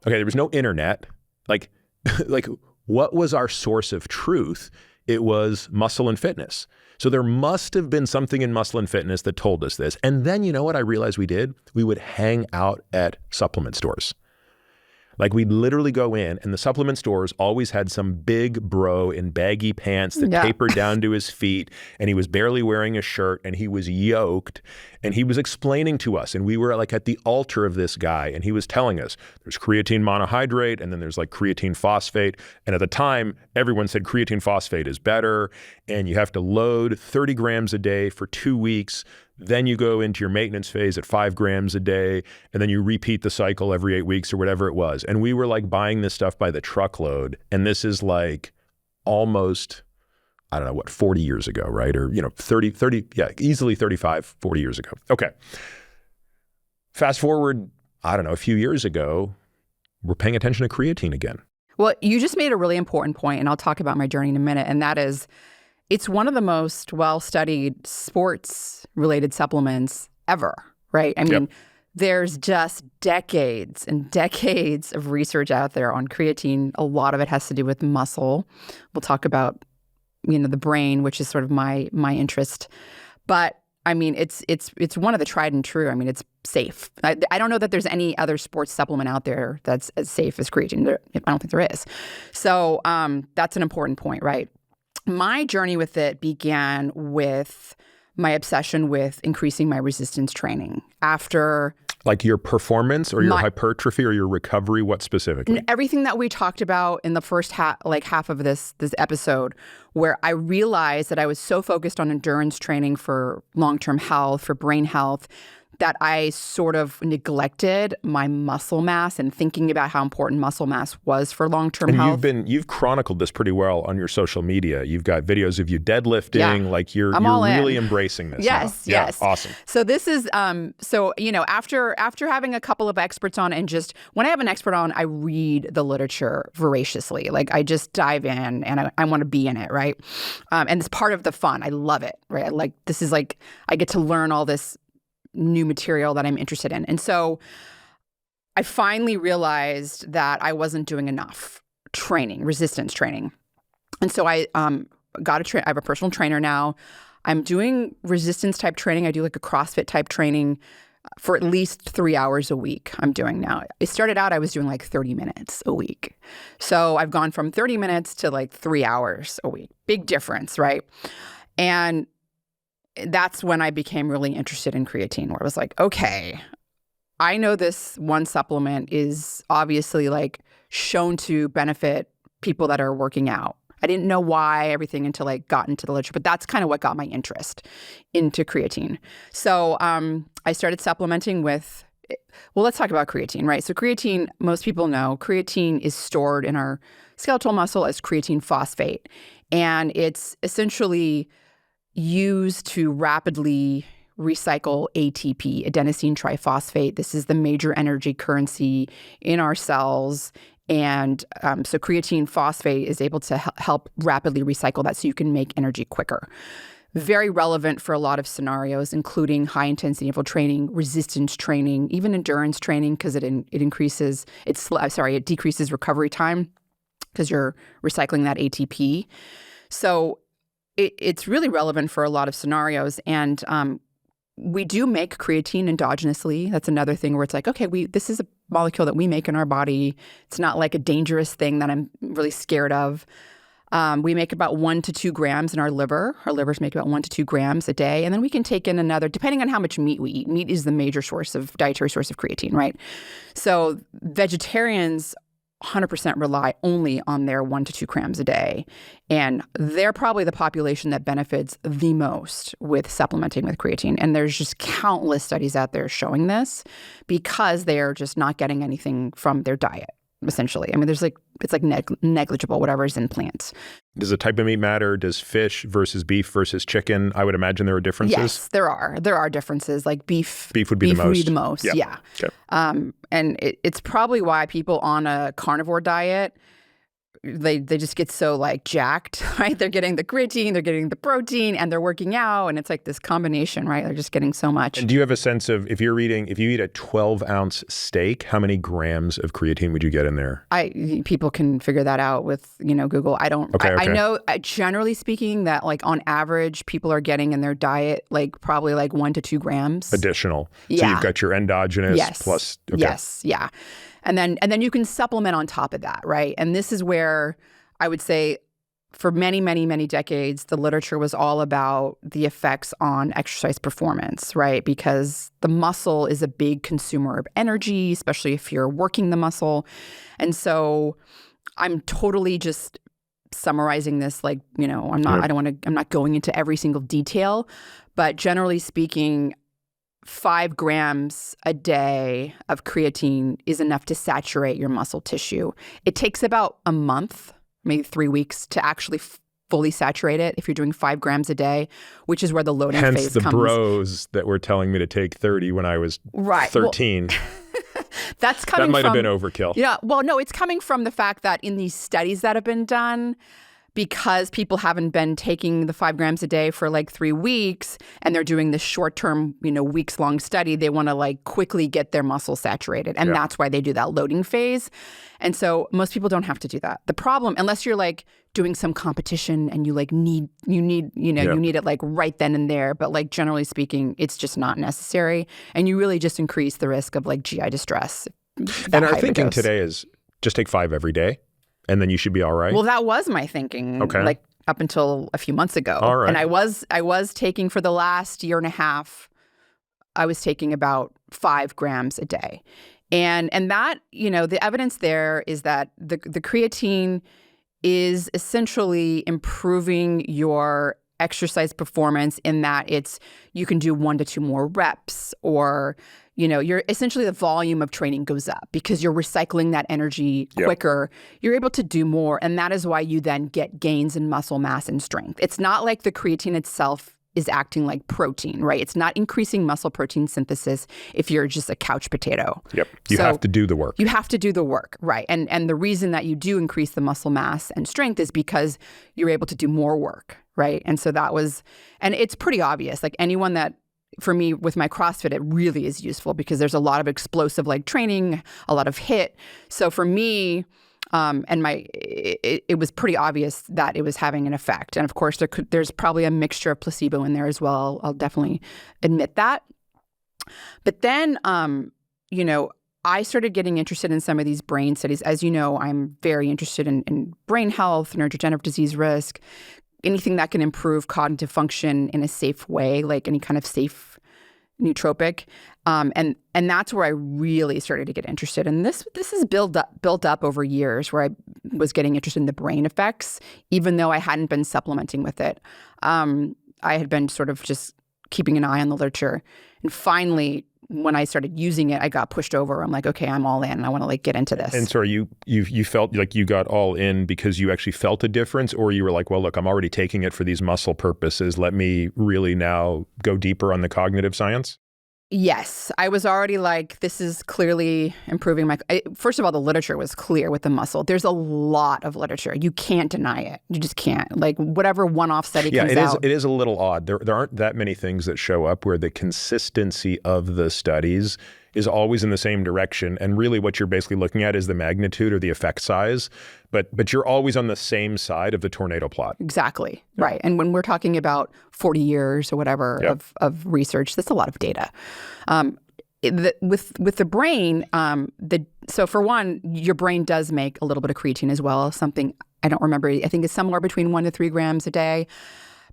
okay, there was no internet. Like, like what was our source of truth? It was Muscle and Fitness. So there must have been something in Muscle and Fitness that told us this. And then you know what I realized we did? We would hang out at supplement stores. Like we'd literally go in and the supplement stores always had some big bro in baggy pants that tapered down to his feet, and he was barely wearing a shirt and he was yoked, and he was explaining to us, and we were like at the altar of this guy, and he was telling us there's creatine monohydrate and then there's like creatine phosphate. And at the time, everyone said creatine phosphate is better and you have to load 30 grams a day for 2 weeks. Then you go into your maintenance phase at 5 grams a day, and then you repeat the cycle every 8 weeks or whatever it was. And we were like buying this stuff by the truckload. And this is like almost, I don't know, what, 40 years ago, right? Or, 30, yeah, easily 35, 40 years ago. Okay. Fast forward, I don't know, a few years ago, we're paying attention to creatine again. Well, you just made a really important point, and I'll talk about my journey in a minute, and that is, it's one of the most well-studied sports-related supplements ever, right? I mean, there's just decades and decades of research out there on creatine. A lot of it has to do with muscle. We'll talk about, the brain, which is sort of my interest. But I mean, it's one of the tried and true. I mean, it's safe. I don't know that there's any other sports supplement out there that's as safe as creatine. I don't think there is. So that's an important point, right? My journey with it began with my obsession with increasing my resistance training after... Like your performance or your hypertrophy or your recovery, what specifically? Everything that we talked about in the first half of this episode, where I realized that I was so focused on endurance training for long-term health, for brain health, that I sort of neglected my muscle mass and thinking about how important muscle mass was for long-term health. And you've chronicled this pretty well on your social media. You've got videos of you deadlifting, like you're really embracing this. Yes, now. yes. Yeah, awesome. So this is, after having a couple of experts on, and just when I have an expert on, I read the literature voraciously. Like I just dive in and I want to be in it, right? And it's part of the fun. I love it, right? I get to learn all this new material that I'm interested in. And so I finally realized that I wasn't doing enough training, resistance training. And so I I have a personal trainer now. I'm doing resistance type training. I do like a CrossFit type training for at least 3 hours a week I'm doing now. It started out, I was doing like 30 minutes a week. So I've gone from 30 minutes to like 3 hours a week. Big difference, right? And that's when I became really interested in creatine, where it was like, okay, I know this one supplement is obviously like shown to benefit people that are working out. I didn't know why everything until I got into the literature, but that's kind of what got my interest into creatine. So I started supplementing with, well, let's talk about creatine, right? So creatine, most people know, creatine is stored in our skeletal muscle as creatine phosphate. And it's essentially used to rapidly recycle ATP, adenosine triphosphate. This is the major energy currency in our cells. And so creatine phosphate is able to help rapidly recycle that so you can make energy quicker. Very relevant for a lot of scenarios, including high-intensity interval training, resistance training, even endurance training, because it decreases recovery time because you're recycling that ATP. So it's really relevant for a lot of scenarios. And we do make creatine endogenously. That's another thing where it's like, okay, this is a molecule that we make in our body. It's not like a dangerous thing that I'm really scared of. We make about 1 to 2 grams in our liver. Our livers make about 1 to 2 grams a day. And then we can take in another, depending on how much meat we eat. Meat is the major dietary source of creatine, right? So vegetarians 100% rely only on their 1 to 2 grams a day. And they're probably the population that benefits the most with supplementing with creatine. And there's just countless studies out there showing this because they are just not getting anything from their diet, essentially. I mean, it's like negligible, whatever's in plants. Does the type of meat matter? Does fish versus beef versus chicken? I would imagine there are differences. Yes, there are. There are differences. Like beef would be the most. Yeah. Okay. And it's probably why people on a carnivore diet, they just get so like jacked, right? They're getting the creatine, they're getting the protein, and they're working out, and it's like this combination, right? They're just getting so much. And do you have a sense of if you eat a 12-ounce steak, how many grams of creatine would you get in there? People can figure that out with Google. I don't. Okay. I know generally speaking that like on average people are getting in their diet like probably like 1 to 2 grams additional. Yeah. So you've got your endogenous plus. Okay. Yes. Yeah. And then you can supplement on top of that, right? And this is where I would say for many, many, many decades, the literature was all about the effects on exercise performance, right? Because the muscle is a big consumer of energy, especially if you're working the muscle. And so I'm totally just summarizing this like, I'm not going into every single detail, but generally speaking, 5 grams a day of creatine is enough to saturate your muscle tissue. It takes about a month, maybe 3 weeks, to actually fully saturate it if you're doing 5 grams a day, which is where the loading phase comes. Hence the bros that were telling me to take 30 when I was 13. Well, that's coming that might from, have been overkill. Yeah, well, no, it's coming from the fact that in these studies that have been done, because people haven't been taking the 5 grams a day for like 3 weeks and they're doing this short-term, weeks-long study, they want to like quickly get their muscle saturated. And that's why they do that loading phase. And so most people don't have to do that. The problem, unless you're like doing some competition and you like need it like right then and there. But like generally speaking, it's just not necessary. And you really just increase the risk of like GI distress. And our thinking today is just take 5 every day. And then you should be all right? Well, that was my thinking, like up until a few months ago. All right. And I was taking for the last year and a half, I was taking about 5 grams a day. And that, the evidence there is that the creatine is essentially improving your exercise performance in that you can do 1 to 2 more reps, or you're essentially the volume of training goes up because you're recycling that energy quicker. You're able to do more. And that is why you then get gains in muscle mass and strength. It's not like the creatine itself is acting like protein, right? It's not increasing muscle protein synthesis if you're just a couch potato. Yep. You have to do the work. You have to do the work, right? And the reason that you do increase the muscle mass and strength is because you're able to do more work, right? And so and it's pretty obvious. Like anyone that, for me, with my CrossFit, it really is useful because there's a lot of explosive like training, a lot of HIIT. So for me, it was pretty obvious that it was having an effect. And of course, there's probably a mixture of placebo in there as well. I'll definitely admit that. But then, I started getting interested in some of these brain studies. As you know, I'm very interested in brain health, neurodegenerative disease risk, anything that can improve cognitive function in a safe way, like any kind of safe nootropic. And that's where I really started to get interested. And this is built up over years, where I was getting interested in the brain effects, even though I hadn't been supplementing with it. I had been sort of just keeping an eye on the literature. And finally, when I started using it, I got pushed over. I'm like, okay, I'm all in. I want to get into this. And so you felt like you got all in because you actually felt a difference, or you were like, well, look, I'm already taking it for these muscle purposes. Let me really now go deeper on the cognitive science? Yes, I was already like, this is clearly improving first of all, the literature was clear with the muscle. There's a lot of literature. You can't deny it. You just can't. Like whatever one-off study comes out. It is a little odd. There aren't that many things that show up where the consistency of the studies is always in the same direction. And really what you're basically looking at is the magnitude or the effect size. But you're always on the same side of the tornado plot. Exactly. Yeah. Right. And when we're talking about 40 years or whatever of research, that's a lot of data. With the brain, so for one, your brain does make a little bit of creatine as well, something I don't remember. I think it's somewhere between 1 to 3 grams a day.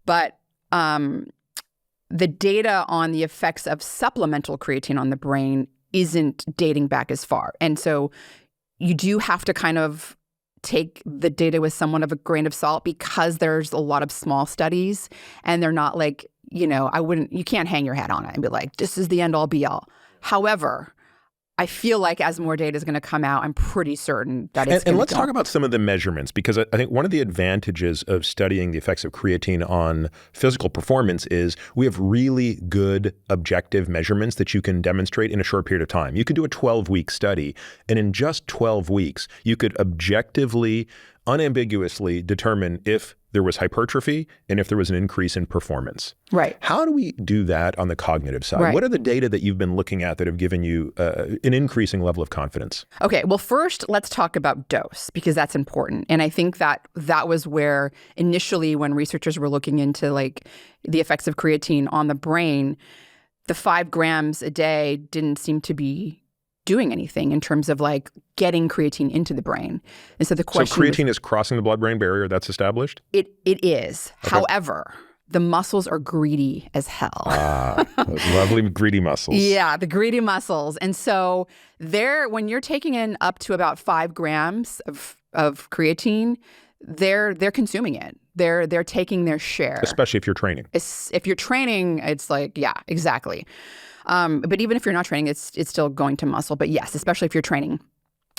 But the data on the effects of supplemental creatine on the brain isn't dating back as far. And so you do have to kind of take the data with somewhat of a grain of salt, because there's a lot of small studies and they're not like, you can't hang your hat on it and be like, this is the end all be all. However, I feel like as more data is going to come out, I'm pretty certain that it's And let's talk about some of the measurements, because I think one of the advantages of studying the effects of creatine on physical performance is we have really good objective measurements that you can demonstrate in a short period of time. You could do a 12-week study, and in just 12 weeks, you could objectively, unambiguously determine if there was hypertrophy and if there was an increase in performance. Right. How do we do that on the cognitive side? Right. What are the data that you've been looking at that have given you an increasing level of confidence? Okay, well, first, let's talk about dose, because that's important. And I think that was where initially when researchers were looking into the effects of creatine on the brain, the 5 grams a day didn't seem to be doing anything in terms of getting creatine into the brain. And so the question So creatine is crossing the blood-brain barrier, that's established? It is. Okay. However, the muscles are greedy as hell. Those lovely greedy muscles. Yeah, the greedy muscles. And so when you're taking in up to about 5 grams of creatine, they're consuming it. They're taking their share. Especially if you're training. If you're training, it's yeah, exactly. But even if you're not training, it's still going to muscle. But yes, especially if you're training.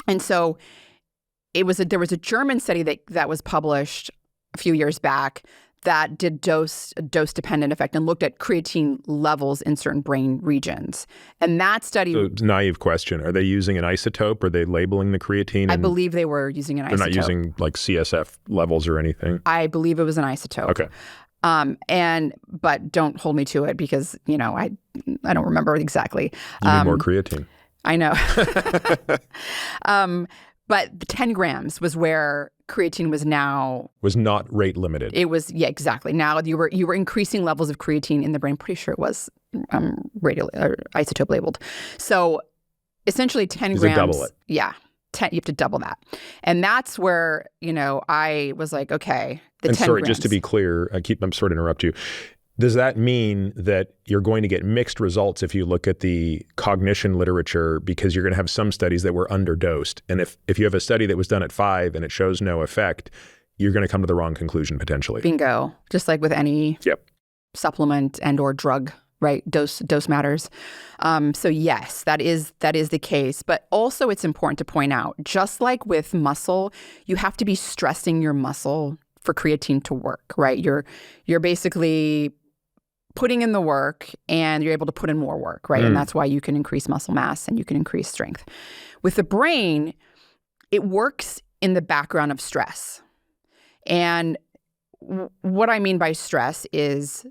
And so there was a German study that was published a few years back that did dose-dependent effect and looked at creatine levels in certain brain regions. And that study... So, naive question. Are they using an isotope? Are they labeling the creatine? I believe they were using an isotope. They're not using CSF levels or anything? I believe it was an isotope. Okay. But don't hold me to it, because, I don't remember exactly. You need more creatine. I know. But the 10 grams was where creatine was not rate limited. It was, yeah, exactly. Now you were increasing levels of creatine in the brain. Pretty sure it was isotope labeled. So essentially 10 grams. Double it. Yeah. You have to double that. And that's where, I was like, okay, and 10 sorry, grams. just to be clear, I'm sorry to interrupt you. Does that mean that you're going to get mixed results if you look at the cognition literature, because you're going to have some studies that were underdosed? And if you have a study that was done at 5 and it shows no effect, you're going to come to the wrong conclusion potentially. Bingo. Just like with any supplement and or drug, right? Dose matters. So yes, that is the case. But also it's important to point out, just like with muscle, you have to be stressing your muscle for creatine to work, right? You're basically putting in the work and you're able to put in more work, right? And that's why you can increase muscle mass and you can increase strength. With the brain, it works in the background of stress. And what I mean by stress is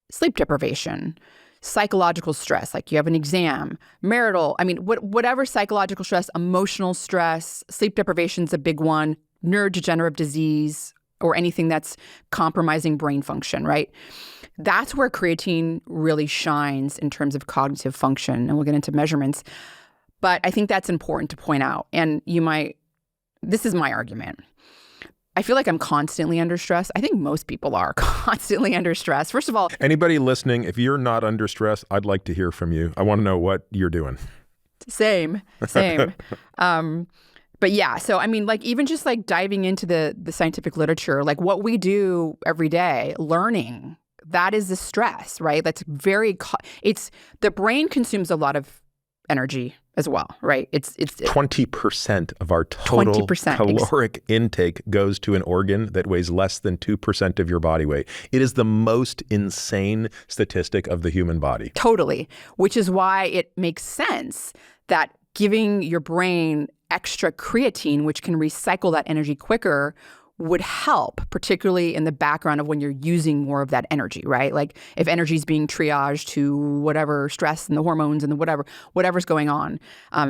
sleep deprivation, psychological stress, like you have an exam, marital, whatever psychological stress, emotional stress, sleep deprivation is a big one, neurodegenerative disease, or anything that's compromising brain function, right? That's where creatine really shines in terms of cognitive function, and we'll get into measurements. But I think that's important to point out. And this is my argument. I feel like I'm constantly under stress. I think most people are constantly under stress. First of all, anybody listening, if you're not under stress, I'd like to hear from you. I want to know what you're doing. Same. But yeah, so I mean, like even just like diving into the scientific literature, like what we do every day, learning, that is the stress, right? That's the brain consumes a lot of energy as well, right? It's 20% of our total 20%, caloric intake goes to an organ that weighs less than 2% of your body weight. It is the most insane statistic of the human body. Totally, which is why it makes sense that giving your brain extra creatine, which can recycle that energy quicker, would help, particularly in the background of when you're using more of that energy, right? Like if energy is being triaged to whatever stress and the hormones and the whatever's going on,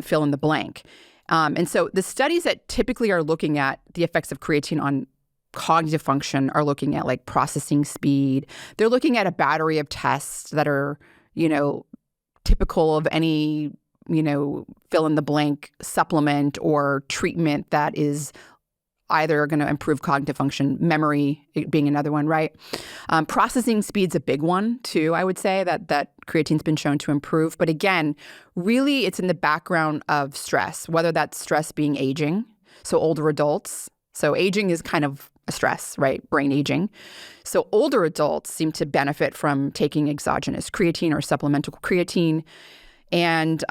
fill in the blank. And so the studies that typically are looking at the effects of creatine on cognitive function are looking at like processing speed. They're looking at a battery of tests that are, typical of any, fill in the blank supplement or treatment that is either going to improve cognitive function, memory being another one, right? Processing speed's a big one too, I would say, that creatine's been shown to improve. But again, really it's in the background of stress, whether that's stress being aging, so older adults. So aging is kind of a stress, right? Brain aging. So older adults seem to benefit from taking exogenous creatine or supplemental creatine. And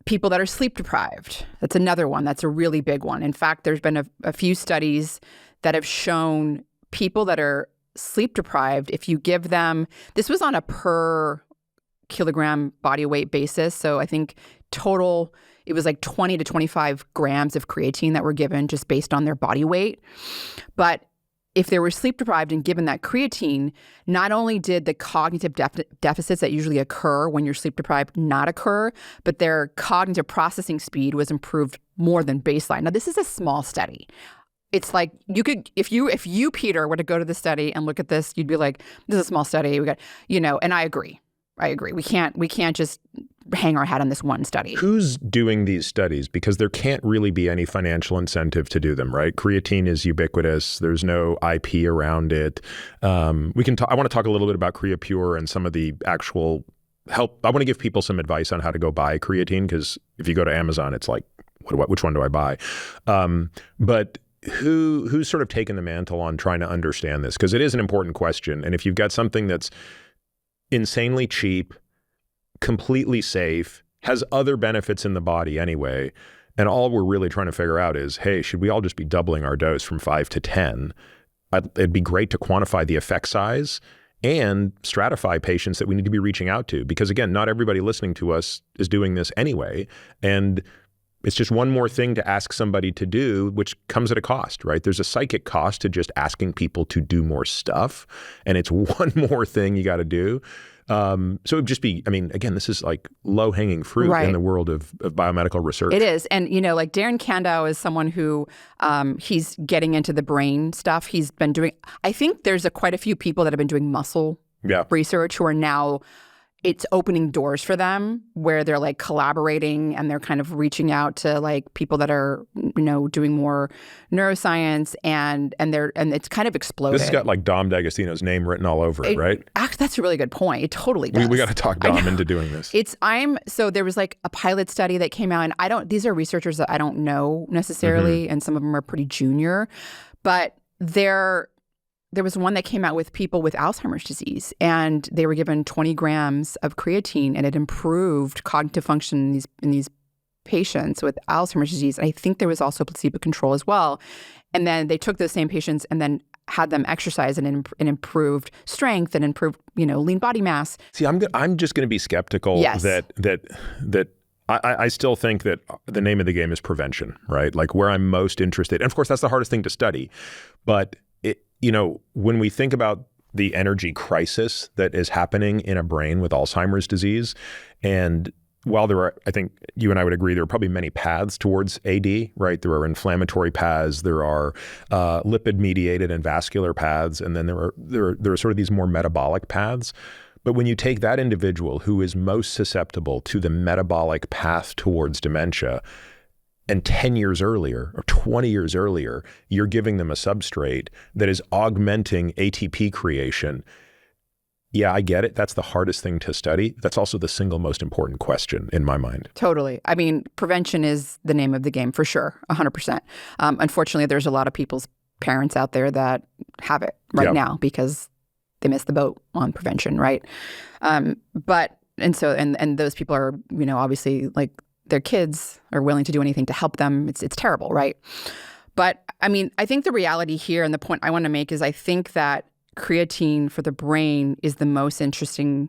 people that are sleep deprived, that's another one. That's a really big one. In fact, there's been a few studies that have shown people that are sleep deprived, if you give them, this was on a per kilogram body weight basis. So I think total, it was like 20 to 25 grams of creatine that were given just based on their body weight. But if they were sleep deprived and given that creatine, not only did the cognitive deficits that usually occur when you're sleep deprived not occur, but their cognitive processing speed was improved more than baseline. Now, this is a small study. It's like you could, if you, Peter, were to go to the study and look at this, you'd be like, this is a small study. We got, and I agree. We can't just hang our hat on this one study. Who's doing these studies? Because there can't really be any financial incentive to do them, right? Creatine is ubiquitous. There's no IP around it. I want to talk a little bit about CreaPure and some of the actual help. I want to give people some advice on how to go buy creatine, because if you go to Amazon, it's like, which one do I buy? But who's sort of taken the mantle on trying to understand this? Because it is an important question. And if you've got something that's insanely cheap, completely safe, has other benefits in the body anyway, and all we're really trying to figure out is, hey, should we all just be doubling our dose from 5 to 10? It'd be great to quantify the effect size and stratify patients that we need to be reaching out to. Because again, not everybody listening to us is doing this anyway. And it's just one more thing to ask somebody to do, which comes at a cost, right? There's a psychic cost to just asking people to do more stuff. And it's one more thing you got to do. So it'd just be, again, this is like low-hanging fruit in the world of biomedical research. It is. And, like Darren Kandow is someone who he's getting into the brain stuff. He's been doing, I think there's quite a few people that have been doing muscle research who are now, it's opening doors for them where they're like collaborating and they're kind of reaching out to like people that are, doing more neuroscience and it's kind of exploded. This has got like Dom D'Agostino's name written all over it, right? That's a really good point. It totally does. We got to talk Dom into doing this. So there was like a pilot study that came out, and these are researchers that I don't know necessarily, and some of them are pretty junior, but there was one that came out with people with Alzheimer's disease, and they were given 20 grams of creatine, and it improved cognitive function in these patients with Alzheimer's disease. And I think there was also placebo control as well. And then they took those same patients and then had them exercise and improved strength and improved, lean body mass. See, I'm just going to be skeptical that I still think that the name of the game is prevention, right? Like where I'm most interested. And of course, that's the hardest thing to study. But when we think about the energy crisis that is happening in a brain with Alzheimer's disease, and while there are, I think you and I would agree, there are probably many paths towards AD, right? There are inflammatory paths, there are lipid-mediated and vascular paths, and then there are sort of these more metabolic paths. But when you take that individual who is most susceptible to the metabolic path towards dementia, and 10 years earlier or 20 years earlier, you're giving them a substrate that is augmenting ATP creation. Yeah, I get it. That's the hardest thing to study. That's also the single most important question in my mind. Totally. I mean, prevention is the name of the game for sure, 100%. Unfortunately, there's a lot of people's parents out there that have it right now because they missed the boat on prevention, right? But those people are, obviously like their kids are willing to do anything to help them. It's terrible, right? But I mean, I think the reality here and the point I want to make is I think that creatine for the brain is the most interesting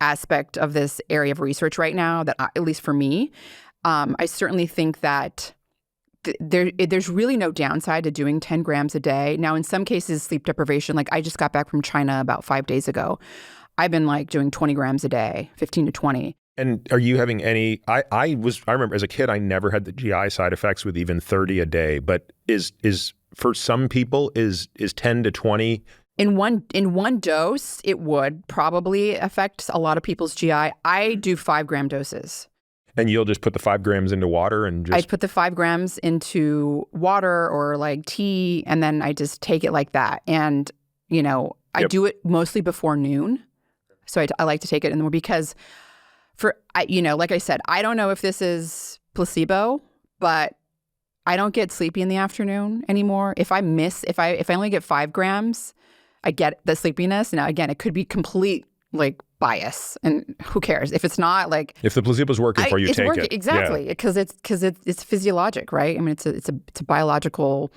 aspect of this area of research right now, that at least for me. I certainly think that there's really no downside to doing 10 grams a day. Now, in some cases, sleep deprivation, like I just got back from China about 5 days ago. I've been like doing 20 grams a day, 15 to 20. And are you having any, I remember as a kid, I never had the GI side effects with even 30 a day, but is for some people, is 10 to 20? In one dose, it would probably affect a lot of people's GI. I do 5 gram doses. And you'll just put the 5 grams into water and just... I put the 5 grams into water or like tea, and then I just take it like that. And, I do it mostly before noon. So I like to take it in the morning because like I said, I don't know if this is placebo, but I don't get sleepy in the afternoon anymore. If I only get 5 grams, I get the sleepiness. Now, again, it could be complete like bias, and who cares if it's not like if the placebo's working for you, it's take working, it exactly because it's physiologic, right? I mean, it's a biological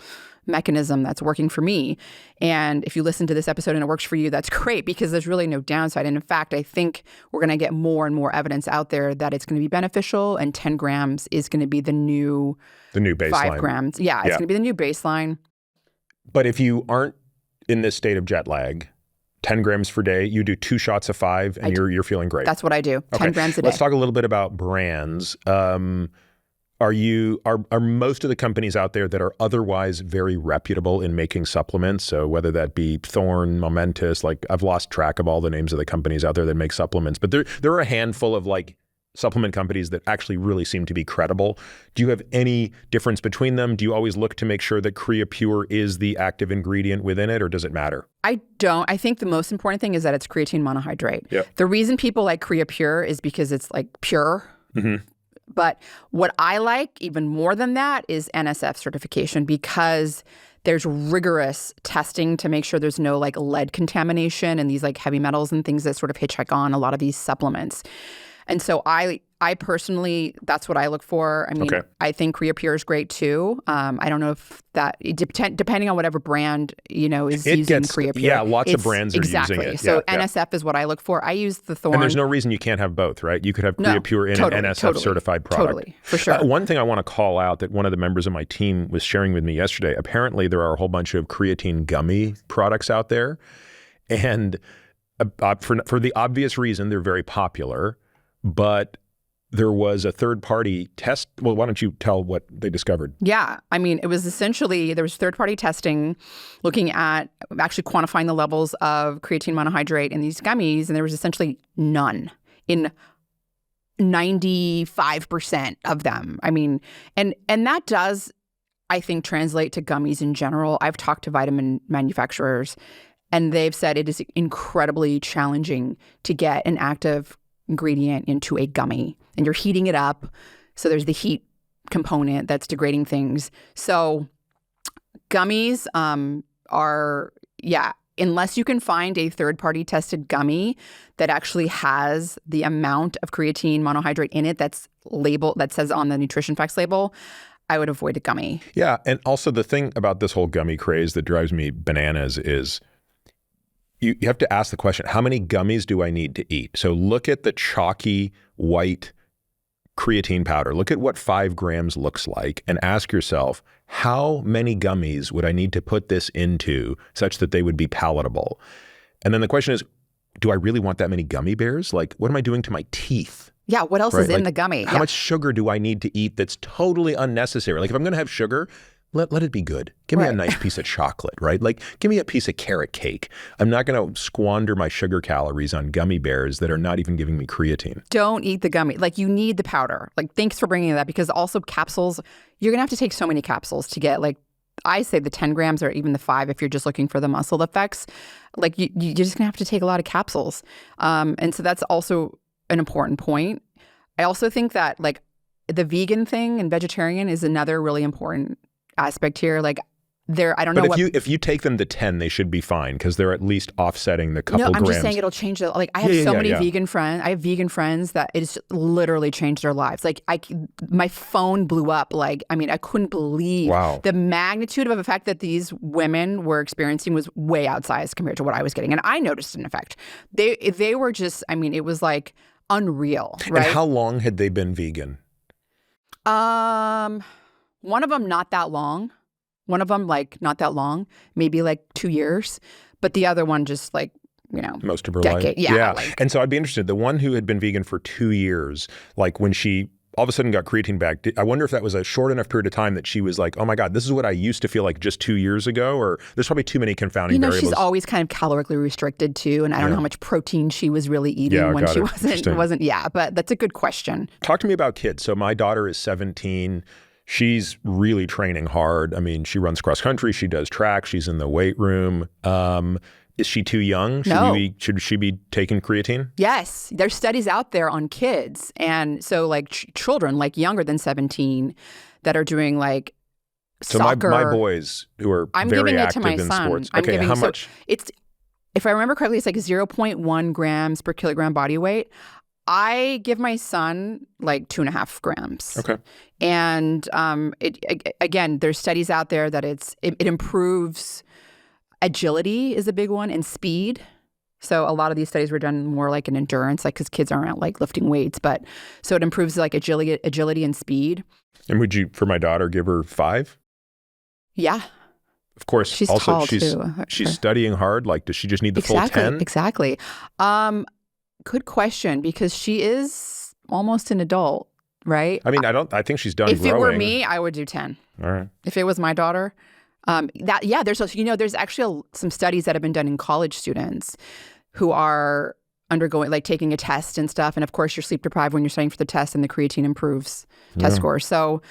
mechanism that's working for me. And if you listen to this episode and it works for you, that's great because there's really no downside. And in fact, I think we're going to get more and more evidence out there that it's going to be beneficial, and 10 grams is going to be the new baseline. 5 grams. Yeah, it's going to be the new baseline. But if you aren't in this state of jet lag, 10 grams per day, you do 2 shots of 5 and you're feeling great. That's what I do. 10 grams a day. Let's talk a little bit about brands. Are most of the companies out there that are otherwise very reputable in making supplements? So whether that be Thorne, Momentous, like I've lost track of all the names of the companies out there that make supplements, but there are a handful of like supplement companies that actually really seem to be credible. Do you have any difference between them? Do you always look to make sure that CreaPure is the active ingredient within it, or does it matter? I don't. I think the most important thing is that it's creatine monohydrate. Yep. The reason people like CreaPure is because it's like pure. Mm-hmm. But what I like even more than that is NSF certification, because there's rigorous testing to make sure there's no like lead contamination and these like heavy metals and things that sort of hitchhike on a lot of these supplements. And so I personally, that's what I look for. I mean, I think CreaPure is great too. I don't know if that, depending on whatever brand, is using CreaPure. Yeah, lots of brands are using it. So NSF is what I look for. I use the Thorne. And there's no reason you can't have both, right? You could have CreaPure in an NSF certified product. Totally, for sure. One thing I want to call out that one of the members of my team was sharing with me yesterday, apparently there are a whole bunch of creatine gummy products out there. And for the obvious reason, they're very popular. But there was a third-party test. Well, why don't you tell what they discovered? Yeah. I mean, it was essentially, there was third-party testing looking at actually quantifying the levels of creatine monohydrate in these gummies, and there was essentially none in 95% of them. I mean, and that does, I think, translate to gummies in general. I've talked to vitamin manufacturers, and they've said it is incredibly challenging to get an active ingredient into a gummy, and you're heating it up. So there's the heat component that's degrading things. So gummies unless you can find a third-party tested gummy that actually has the amount of creatine monohydrate in it that says on the nutrition facts label, I would avoid a gummy. Yeah, and also the thing about this whole gummy craze that drives me bananas is you have to ask the question, how many gummies do I need to eat? So look at the chalky white creatine powder. Look at what 5 grams looks like and ask yourself, how many gummies would I need to put this into such that they would be palatable? And then the question is, do I really want that many gummy bears? Like, what am I doing to my teeth? Yeah, what else is in the gummy? How much sugar do I need to eat that's totally unnecessary? Like, if I'm going to have sugar, let it be good. Give me a nice piece of chocolate, right? Like, give me a piece of carrot cake. I'm not going to squander my sugar calories on gummy bears that are not even giving me creatine. Don't eat the gummy. Like, you need the powder. Like, thanks for bringing that, because also capsules, you're going to have to take so many capsules to get, like, I say the 10 grams or even the 5 if you're just looking for the muscle effects. Like, you're just going to have to take a lot of capsules. And so that's also an important point. I also think that, like, the vegan thing and vegetarian is another really important aspect here. Like, I don't know. But if you take them to 10, they should be fine because they're at least offsetting the couple grams. No, I'm just saying it'll change the, like, I have so many vegan friends. I have vegan friends that it's literally changed their lives. Like, my phone blew up. Like, I mean, I couldn't believe the magnitude of effect that these women were experiencing was way outsized compared to what I was getting. And I noticed an effect. They were just, I mean, it was like unreal, right? And how long had they been vegan? One of them not that long. One of them, like, not that long, maybe like 2 years. But the other one just, like, you know, most of her decade. life. Yeah. Like, and so I'd be interested. The one who had been vegan for 2 years, like, when she all of a sudden got creatine back, I wonder if that was a short enough period of time that she was like, oh my God, this is what I used to feel like just 2 years ago, or there's probably too many confounding variables. She's always kind of calorically restricted too, and I don't know how much protein she was really eating when she wasn't. Yeah, but that's a good question. Talk to me about kids. So my daughter is 17. She's really training hard. I mean, she runs cross country, she does track, she's in the weight room. Is she too young? Should she be taking creatine? Yes. There's studies out there on kids. And so, like, children, like, younger than 17 that are doing, like, soccer. So my boys who are very active in sports. Okay, how much? It's, if I remember correctly, it's like 0.1 grams per kilogram body weight. I give my son like 2.5 grams. Okay. And again, there's studies out there that it improves. Agility is a big one, and speed. So a lot of these studies were done more like an endurance, like, because kids aren't like lifting weights, but so it improves like agility and speed. And would you, for my daughter, give her 5? Yeah. Of course. She's also, tall too. She's studying hard. Like, does she just need the full 10? Exactly. Good question, because she is almost an adult, right? I mean, I think she's done growing. If it were me, I would do 10. All right. If it was my daughter. There's actually some studies that have been done in college students who are undergoing, like, taking a test and stuff. And of course, you're sleep deprived when you're studying for the test, and the creatine improves test scores. So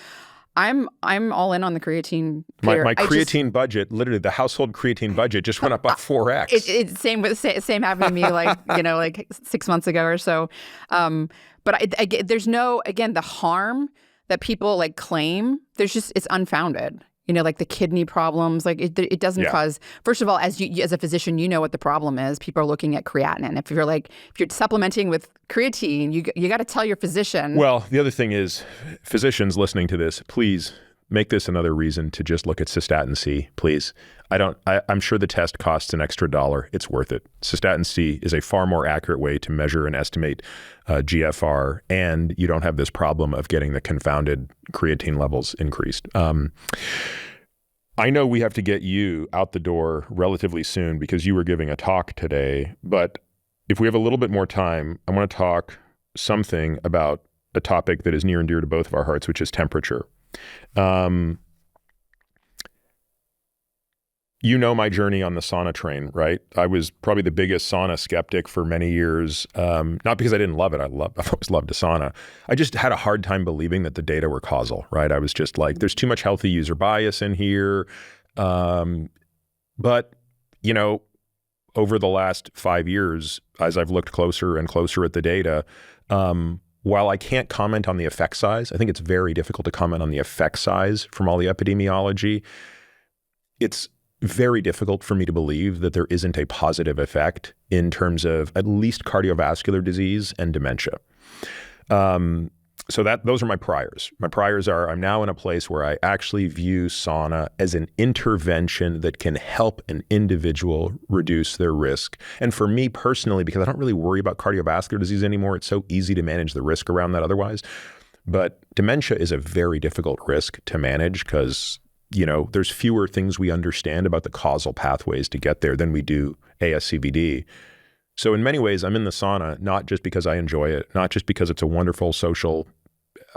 I'm all in on the creatine. My creatine budget, literally the household creatine budget, just went up by 4x. It's same happened to me, like, like 6 months ago or so. But there's the harm that people, like, claim. It's unfounded. Like the kidney problems, like it doesn't cause. First of all, as a physician, you know what the problem is. People are looking at creatinine. If you're supplementing with creatine, you got to tell your physician. Well, the other thing is, physicians listening to this, please make this another reason to just look at cystatin C, please. I'm sure the test costs an extra $1. It's worth it. Cystatin C is a far more accurate way to measure and estimate GFR, and you don't have this problem of getting the confounded creatine levels increased. I know we have to get you out the door relatively soon because you were giving a talk today, but if we have a little bit more time, I want to talk something about a topic that is near and dear to both of our hearts, which is temperature. You know my journey on the sauna train, right? I was probably the biggest sauna skeptic for many years. Not because I didn't love it. I've always loved a sauna. I just had a hard time believing that the data were causal, right? I was just like, there's too much healthy user bias in here. But, over the last 5 years, as I've looked closer and closer at the data, while I can't comment on the effect size, I think it's very difficult to comment on the effect size from all the epidemiology. It's very difficult for me to believe that there isn't a positive effect in terms of at least cardiovascular disease and dementia. So those are my priors. My priors are, I'm now in a place where I actually view sauna as an intervention that can help an individual reduce their risk. And for me personally, because I don't really worry about cardiovascular disease anymore, it's so easy to manage the risk around that otherwise. But dementia is a very difficult risk to manage because there's fewer things we understand about the causal pathways to get there than we do ASCVD. So in many ways, I'm in the sauna, not just because I enjoy it, not just because it's a wonderful social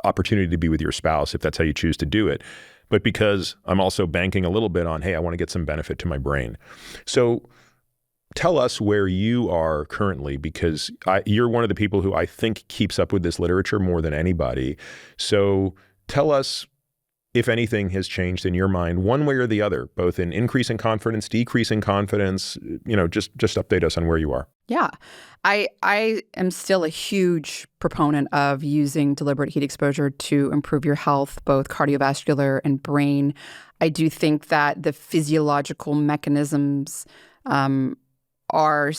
opportunity to be with your spouse, if that's how you choose to do it, but because I'm also banking a little bit on, hey, I want to get some benefit to my brain. So tell us where you are currently, because you're one of the people who I think keeps up with this literature more than anybody. So tell us if anything has changed in your mind one way or the other, both in increasing confidence, decreasing confidence, just update us on where you are. Yeah. I am still a huge proponent of using deliberate heat exposure to improve your health, both cardiovascular and brain. I do think that the physiological mechanisms are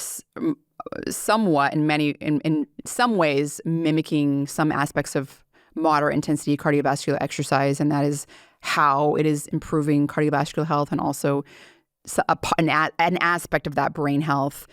somewhat, in some ways, mimicking some aspects of moderate intensity cardiovascular exercise, and that is how it is improving cardiovascular health and also an aspect of that brain health.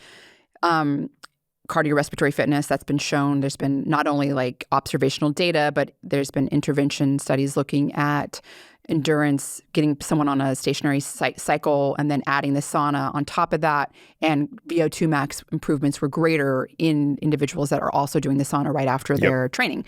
Cardiorespiratory fitness, that's been shown. There's been not only like observational data, but there's been intervention studies looking at endurance, getting someone on a stationary cycle and then adding the sauna on top of that. And VO2 max improvements were greater in individuals that are also doing the sauna right after their training.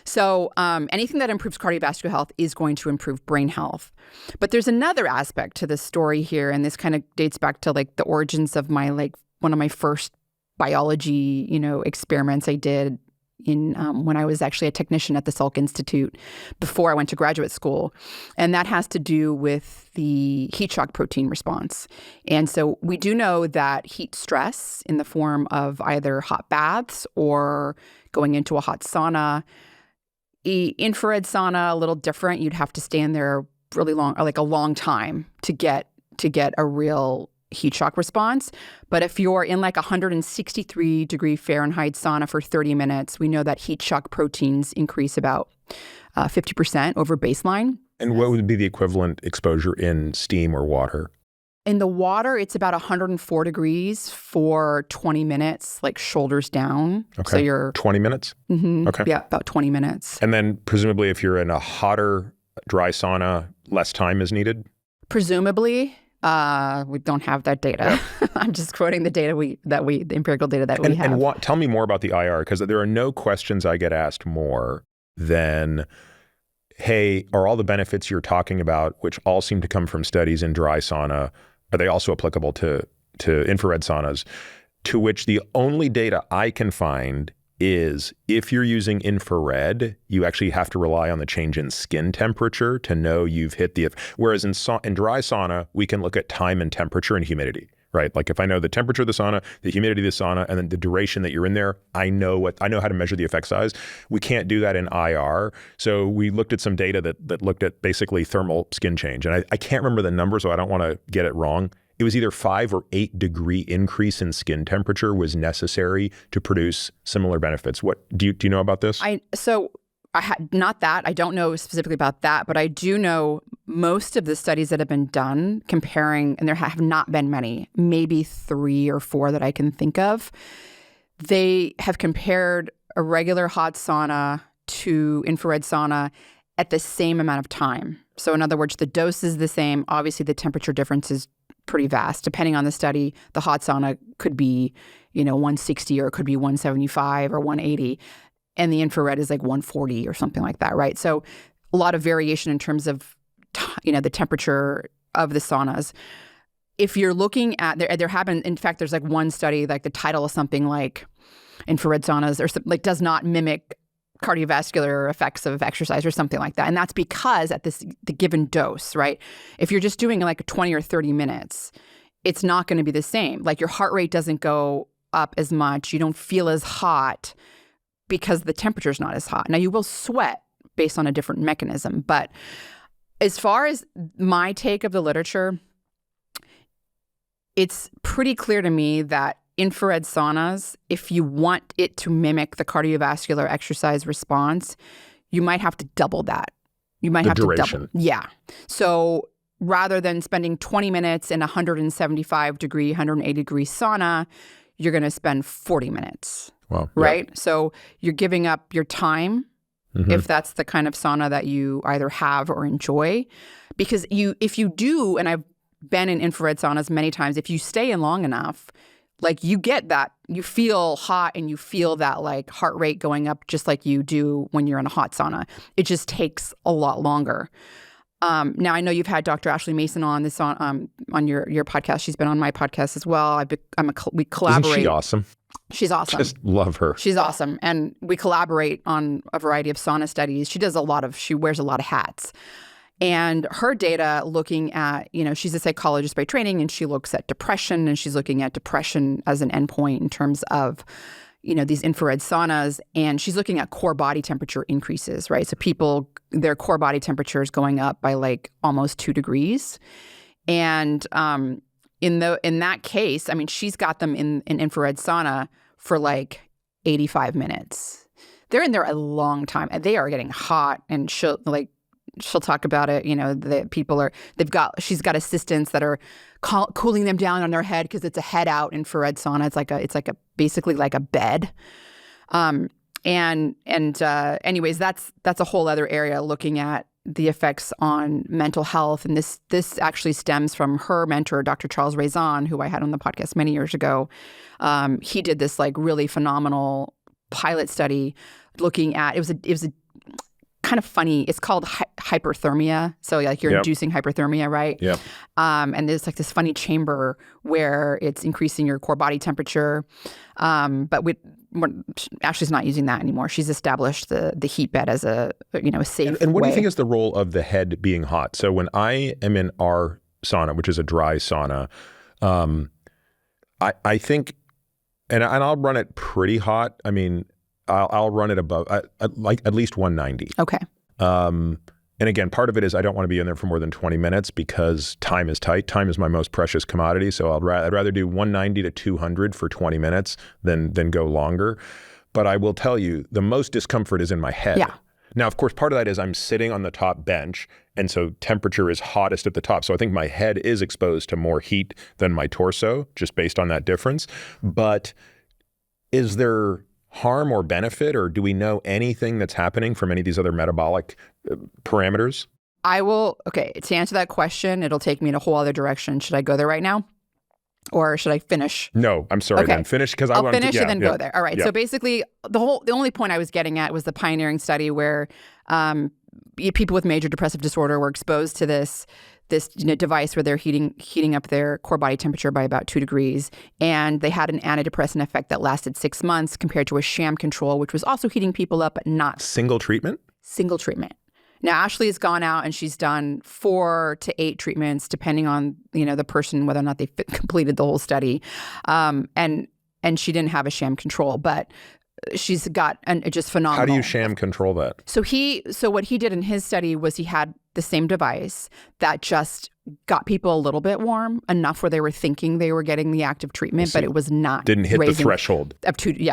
So anything that improves cardiovascular health is going to improve brain health. But there's another aspect to this story here, and this kind of dates back to like the origins of my one of my first biology, experiments I did in when I was actually a technician at the Salk Institute before I went to graduate school. And that has to do with the heat shock protein response. And so we do know that heat stress in the form of either hot baths or going into a hot sauna, infrared sauna, a little different. You'd have to stand there really long, or like a long time to get a real heat shock response. But if you're in like 163 degree Fahrenheit sauna for 30 minutes, we know that heat shock proteins increase about 50% over baseline. And what would be the equivalent exposure in steam or water? In the water, it's about 104 degrees for 20 minutes, like shoulders down. Okay. So you're 20 minutes? Mm-hmm. Okay. Yeah, about 20 minutes. And then presumably if you're in a hotter, dry sauna, less time is needed? Presumably. We don't have that data. Yeah. I'm just quoting the data the empirical data that we have. And tell me more about the IR, because there are no questions I get asked more than, hey, are all the benefits you're talking about, which all seem to come from studies in dry sauna, are they also applicable to infrared saunas? To which the only data I can find is if you're using infrared, you actually have to rely on the change in skin temperature to know you've hit whereas in dry sauna, we can look at time and temperature and humidity, right? Like if I know the temperature of the sauna, the humidity of the sauna, and then the duration that you're in there, I know how to measure the effect size. We can't do that in IR. So we looked at some data that looked at basically thermal skin change. And I can't remember the number, so I don't want to get it wrong. It was either 5 or 8 degree increase in skin temperature was necessary to produce similar benefits. What do you know about this? Not that. I don't know specifically about that, but I do know most of the studies that have been done comparing, and there have not been many, maybe 3 or 4 that I can think of. They have compared a regular hot sauna to infrared sauna at the same amount of time. So in other words, the dose is the same. Obviously, the temperature difference is pretty vast. Depending on the study, the hot sauna could be, 160 or it could be 175 or 180. And the infrared is like 140 or something like that, right? So a lot of variation in terms of, the temperature of the saunas. If you're looking at, in fact, there's like one study, like the title is something like infrared saunas or like does not mimic cardiovascular effects of exercise or something like that. And that's because at the given dose, right? If you're just doing like 20 or 30 minutes, it's not going to be the same. Like your heart rate doesn't go up as much. You don't feel as hot because the temperature is not as hot. Now you will sweat based on a different mechanism. But as far as my take of the literature, it's pretty clear to me that infrared saunas, if you want it to mimic the cardiovascular exercise response, you might have to double that. You might have to double. Yeah. So rather than spending 20 minutes in a 175 degree, 180 degree sauna, you're going to spend 40 minutes. Wow. Right? Yeah. So you're giving up your time if that's the kind of sauna that you either have or enjoy. Because if you do, and I've been in infrared saunas many times, if you stay in long enough, like you get that, you feel hot and you feel that like heart rate going up just like you do when you're in a hot sauna. It just takes a lot longer. Now I know you've had Dr. Ashley Mason on your podcast. She's been on my podcast as well. We collaborate. Isn't she awesome? She's awesome. Just love her. She's awesome. And we collaborate on a variety of sauna studies. She wears a lot of hats. And her data looking at, she's a psychologist by training, and she looks at depression, and she's looking at depression as an endpoint in terms of, these infrared saunas. And she's looking at core body temperature increases, right? So people, their core body temperature is going up by like almost 2 degrees. And in that case, I mean, she's got them in an infrared sauna for like 85 minutes. They're in there a long time, and they are getting hot. And she'll talk about it. She's got assistants that are cooling them down on their head because it's a head out infrared sauna. It's basically like a bed. Anyways, that's a whole other area looking at the effects on mental health. And this actually stems from her mentor, Dr. Charles Raison, who I had on the podcast many years ago. He did this like really phenomenal pilot study looking at, it was a kind of funny, it's called hyperthermia. So like you're inducing hyperthermia, right? Yeah. And there's like this funny chamber where it's increasing your core body temperature. But Ashley's not using that anymore. She's established the heat bed as a safe And what way. do you think is the role of the head being hot? So when I am in our sauna, which is a dry sauna, I think, and I'll run it pretty hot. I mean, I'll run it above like at least 190. Okay. And again, part of it is I don't want to be in there for more than 20 minutes because time is tight. Time is my most precious commodity. So I'd rather do 190 to 200 for 20 minutes than go longer. But I will tell you, the most discomfort is in my head. Yeah. Now, of course, part of that is I'm sitting on the top bench, and so temperature is hottest at the top. So I think my head is exposed to more heat than my torso, just based on that difference. But is there harm or benefit, or do we know anything that's happening from any of these other metabolic parameters? Okay, to answer that question, it'll take me in a whole other direction. Should I go there right now? Or should I finish? No, I'm sorry, Okay. then finish because I'll finish and then go there. All right. So basically, the only point I was getting at was the pioneering study where people with major depressive disorder were exposed to this device where they're heating up their core body temperature by about 2 degrees, and they had an antidepressant effect that lasted 6 months compared to a sham control, which was also heating people up, but not Single treatment. Now, Ashley has gone out and she's done 4 to 8 treatments, depending on the person, whether or not they completed the whole study, and she didn't have a sham control, but she's got just phenomenal. How do you sham control that? So what he did in his study was he had the same device that just got people a little bit warm, enough where they were thinking they were getting the active treatment, but it was not. Didn't hit the threshold.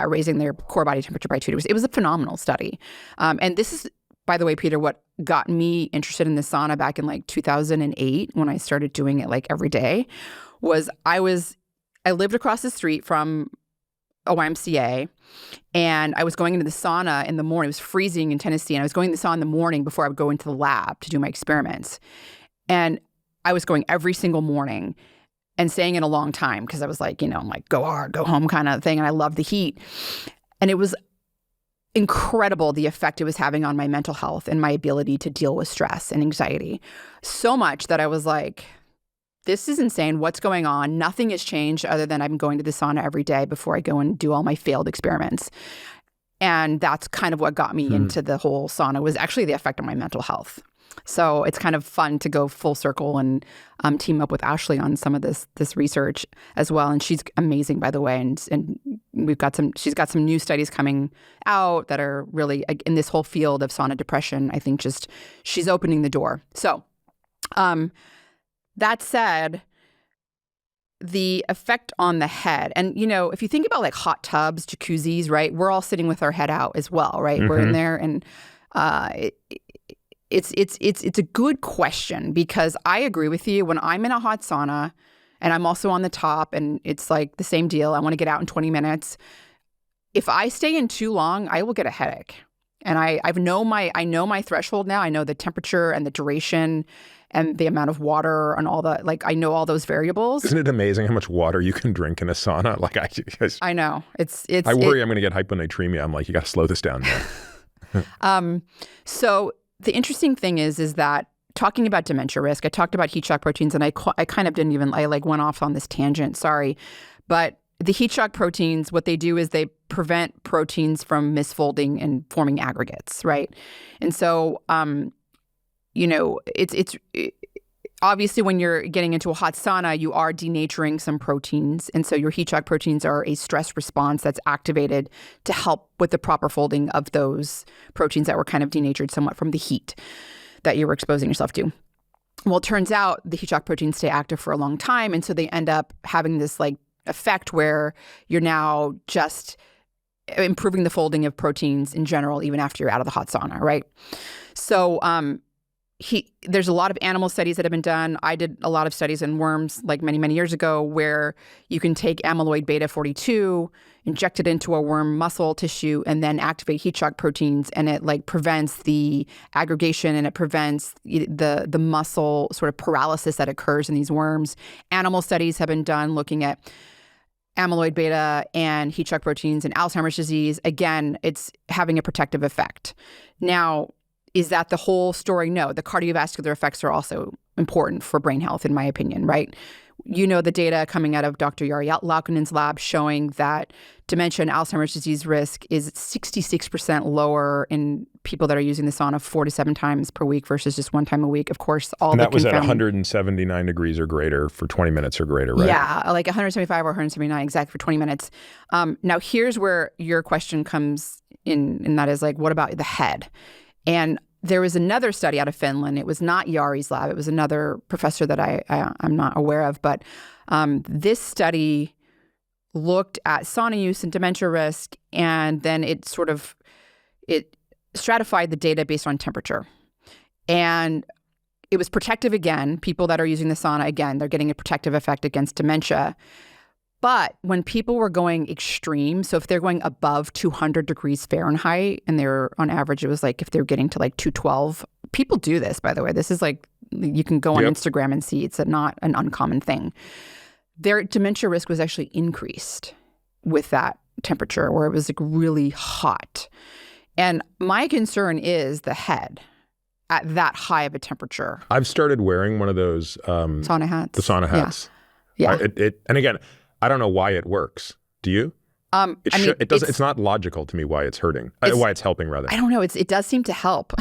Raising their core body temperature by 2 degrees. It was a phenomenal study. And this is, by the way, Peter, what got me interested in the sauna back in like 2008 when I started doing it like every day was I lived across the street from a YMCA, and I was going into the sauna in the morning. It was freezing in Tennessee, and I was going to the sauna in the morning before I would go into the lab to do my experiments. And I was going every single morning and staying in a long time because I was like, I'm like, go hard, go home kind of thing. And I loved the heat. And it was incredible the effect it was having on my mental health and my ability to deal with stress and anxiety. So much that I was like, this is insane. What's going on? Nothing has changed other than I'm going to the sauna every day before I go and do all my failed experiments. And that's kind of what got me into the whole sauna, was actually the effect on my mental health. So it's kind of fun to go full circle and team up with Ashley on some of this research as well. And she's amazing, by the way. And she's got some new studies coming out that are really in this whole field of sauna depression. I think just she's opening the door. So that said, the effect on the head, and if you think about like hot tubs, jacuzzis, right? We're all sitting with our head out as well, right? Mm-hmm. We're in there, and it's a good question, because I agree with you. When I'm in a hot sauna and I'm also on the top, and it's like the same deal, I want to get out in 20 minutes. If I stay in too long, I will get a headache. And I know my threshold now. I know the temperature and the duration and the amount of water and all the, like, I know all those variables. Isn't it amazing how much water you can drink in a sauna? Like I know. I worry I'm going to get hyponatremia. I'm like, you got to slow this down now. So the interesting thing is that talking about dementia risk, I talked about heat shock proteins, and I kind of didn't even, I like went off on this tangent, sorry. But the heat shock proteins, what they do is they prevent proteins from misfolding and forming aggregates, right? And so, it's obviously when you're getting into a hot sauna, you are denaturing some proteins. And so your heat shock proteins are a stress response that's activated to help with the proper folding of those proteins that were kind of denatured somewhat from the heat that you were exposing yourself to. Well, it turns out the heat shock proteins stay active for a long time. And so they end up having this like effect where you're now just improving the folding of proteins in general, even after you're out of the hot sauna, right? So there's a lot of animal studies that have been done. I did a lot of studies in worms like many, many years ago where you can take amyloid beta 42, inject it into a worm muscle tissue, and then activate heat shock proteins, and it like prevents the aggregation and it prevents the muscle sort of paralysis that occurs in these worms. Animal studies have been done looking at amyloid beta and heat shock proteins in Alzheimer's disease. Again, it's having a protective effect. Now, is that the whole story? No. The cardiovascular effects are also important for brain health, in my opinion, right? You know the data coming out of Dr. Jari Laukkanen's lab showing that dementia and Alzheimer's disease risk is 66% lower in people that are using the sauna 4 to 7 times per week versus just 1 time a week. Of course, all and that was at 179 degrees or greater for 20 minutes or greater, right? Yeah, like 175 or 179 exactly for 20 minutes. Now, here's where your question comes in, and that is like, what about the head? And there was another study out of Finland. It was not Jari's lab. It was another professor that I'm not aware of. But this study looked at sauna use and dementia risk, and then it stratified the data based on temperature. And it was protective again. People that are using the sauna, again, they're getting a protective effect against dementia. But when people were going extreme, so if they're going above 200 degrees Fahrenheit, and they're on average, it was like if they're getting to like 212, people do this, by the way. This is like, you can go on Instagram and see it's not an uncommon thing. Their dementia risk was actually increased with that temperature where it was like really hot. And my concern is the head at that high of a temperature. I've started wearing one of those sauna hats. The sauna hats. Yeah. And again, I don't know why it works. Do you? It's not logical to me why it's hurting. Why it's helping, rather. I don't know. It does seem to help.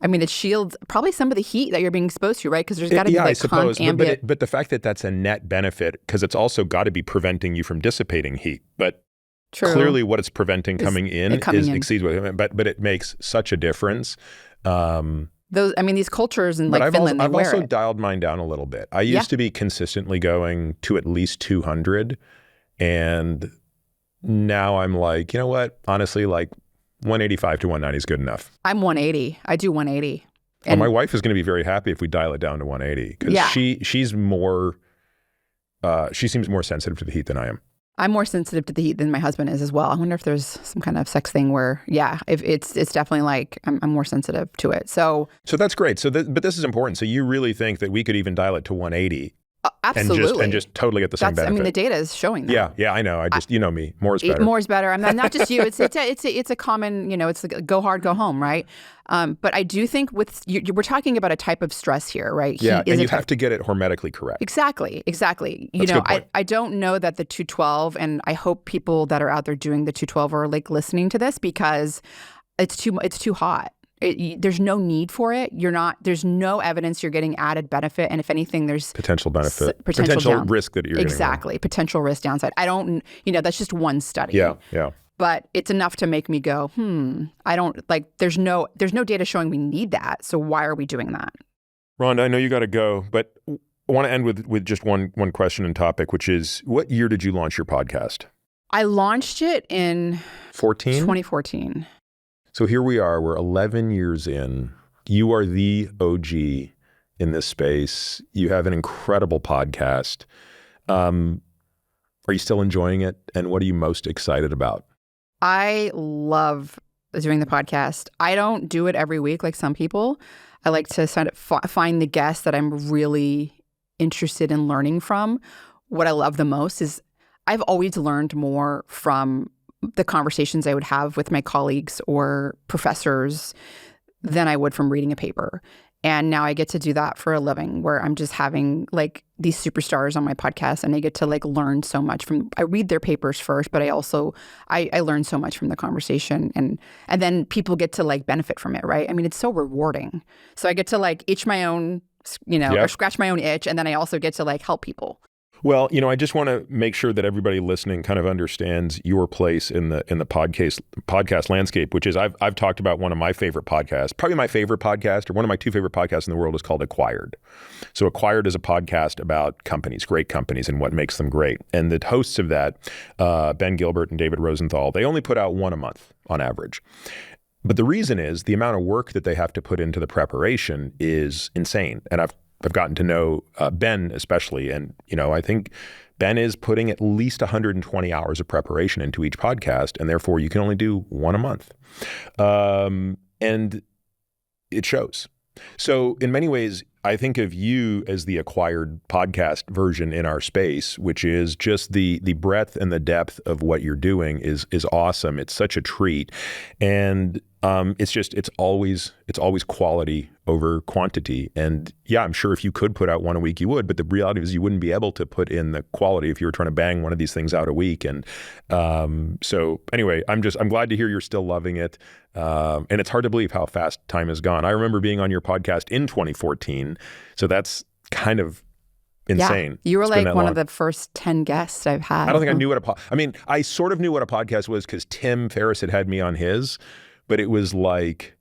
I mean, it shields probably some of the heat that you're being exposed to, right? Because there's got to be like ambient. But the fact that that's a net benefit, because it's also got to be preventing you from dissipating heat. But clearly, what it's preventing coming in exceeds what. But it makes such a difference. These cultures in like Finland, I've also dialed mine down a little bit. I used to be consistently going to at least 200, and now I'm like, you know what? Honestly, like 185 to 190 is good enough. I'm 180. I do 180. And my wife is going to be very happy if we dial it down to 180 because she's more. She seems more sensitive to the heat than I am. I'm more sensitive to the heat than my husband is as well. I wonder if there's some kind of sex thing where, if it's definitely like I'm more sensitive to it. So that's great. But this is important. So you really think that we could even dial it to 180? Absolutely. And just totally get the same benefit. I mean, the data is showing that. Yeah, I know. I just, you know me, more is better. More is better. I mean, not just you. It's a common, it's like go hard, go home, right? But I do think we're talking about a type of stress here, right? Yeah, and you have to get it hormetically correct. Exactly. That's I don't know that the 212, and I hope people that are out there doing the 212 are like listening to this because it's too hot. There's no need for it. There's no evidence you're getting added benefit. And if anything, there's potential benefit, potential risk that you're getting. Exactly. Potential risk downside. I don't, that's just one study. Yeah. But it's enough to make me go, I don't there's no data showing we need that. So why are we doing that? Rhonda, I know you got to go, but I want to end with just one question and topic, which is what year did you launch your podcast? I launched it in 2014. So here we are, we're 11 years in. You are the OG in this space. You have an incredible podcast. Are you still enjoying it? And what are you most excited about? I love doing the podcast. I don't do it every week like some people. I like to find the guests that I'm really interested in learning from. What I love the most is I've always learned more from the conversations I would have with my colleagues or professors than I would from reading a paper. And now I get to do that for a living, where I'm just having like these superstars on my podcast, and I get to like learn so much from, I read their papers first, but I also, I learn so much from the conversation, and then people get to like benefit from it, right? I mean, it's so rewarding. So I get to like itch my own, or scratch my own itch. And then I also get to like help people. Well, I just want to make sure that everybody listening kind of understands your place in the podcast landscape, which is I've talked about one of my favorite podcasts, probably my favorite podcast, or one of my two favorite podcasts in the world is called Acquired. So Acquired is a podcast about companies, great companies, and what makes them great. And the hosts of that, Ben Gilbert and David Rosenthal, they only put out one a month on average. But the reason is the amount of work that they have to put into the preparation is insane. And I've gotten to know Ben especially, and I think Ben is putting at least 120 hours of preparation into each podcast, and therefore you can only do one a month, and it shows. So in many ways, I think of you as the Acquired podcast version in our space, which is just the breadth and the depth of what you're doing is awesome. It's such a treat, and it's always quality over quantity. And yeah, I'm sure if you could put out one a week, you would. But the reality is, you wouldn't be able to put in the quality if you were trying to bang one of these things out a week. And so anyway, I'm glad to hear you're still loving it. And it's hard to believe how fast time has gone. I remember being on your podcast in 2014. So that's kind of insane. Yeah, you were like one of the first 10 guests I've had. I don't think I knew what I sort of knew what a podcast was because Tim Ferriss had me on his, but it was like,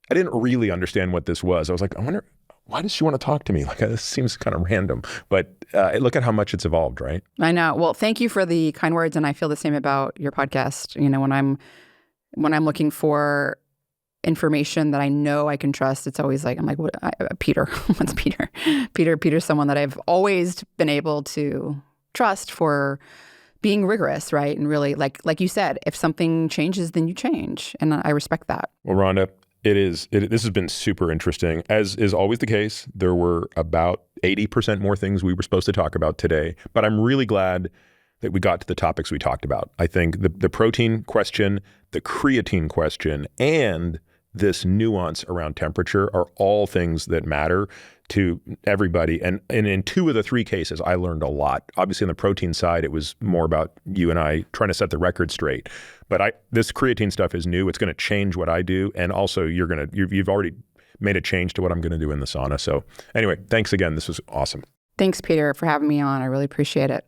I didn't really understand what this was. I was like, I wonder, why does she want to talk to me? Like, this seems kind of random, but look at how much it's evolved, right? I know. Well, thank you for the kind words. And I feel the same about your podcast. When I'm looking for information that I know I can trust, it's always like, I'm like, Peter, what's Peter? Peter's someone that I've always been able to trust for being rigorous, right? And really, like you said, if something changes, then you change. And I respect that. Well, Rhonda, this has been super interesting. As is always the case, there were about 80% more things we were supposed to talk about today, but I'm really glad that we got to the topics we talked about. I think the protein question, the creatine question, and this nuance around temperature are all things that matter to everybody. And in two of the three cases, I learned a lot. Obviously, on the protein side, it was more about you and I trying to set the record straight. But this creatine stuff is new. It's going to change what I do. And also, you've already made a change to what I'm going to do in the sauna. So anyway, thanks again. This was awesome. Thanks, Peter, for having me on. I really appreciate it.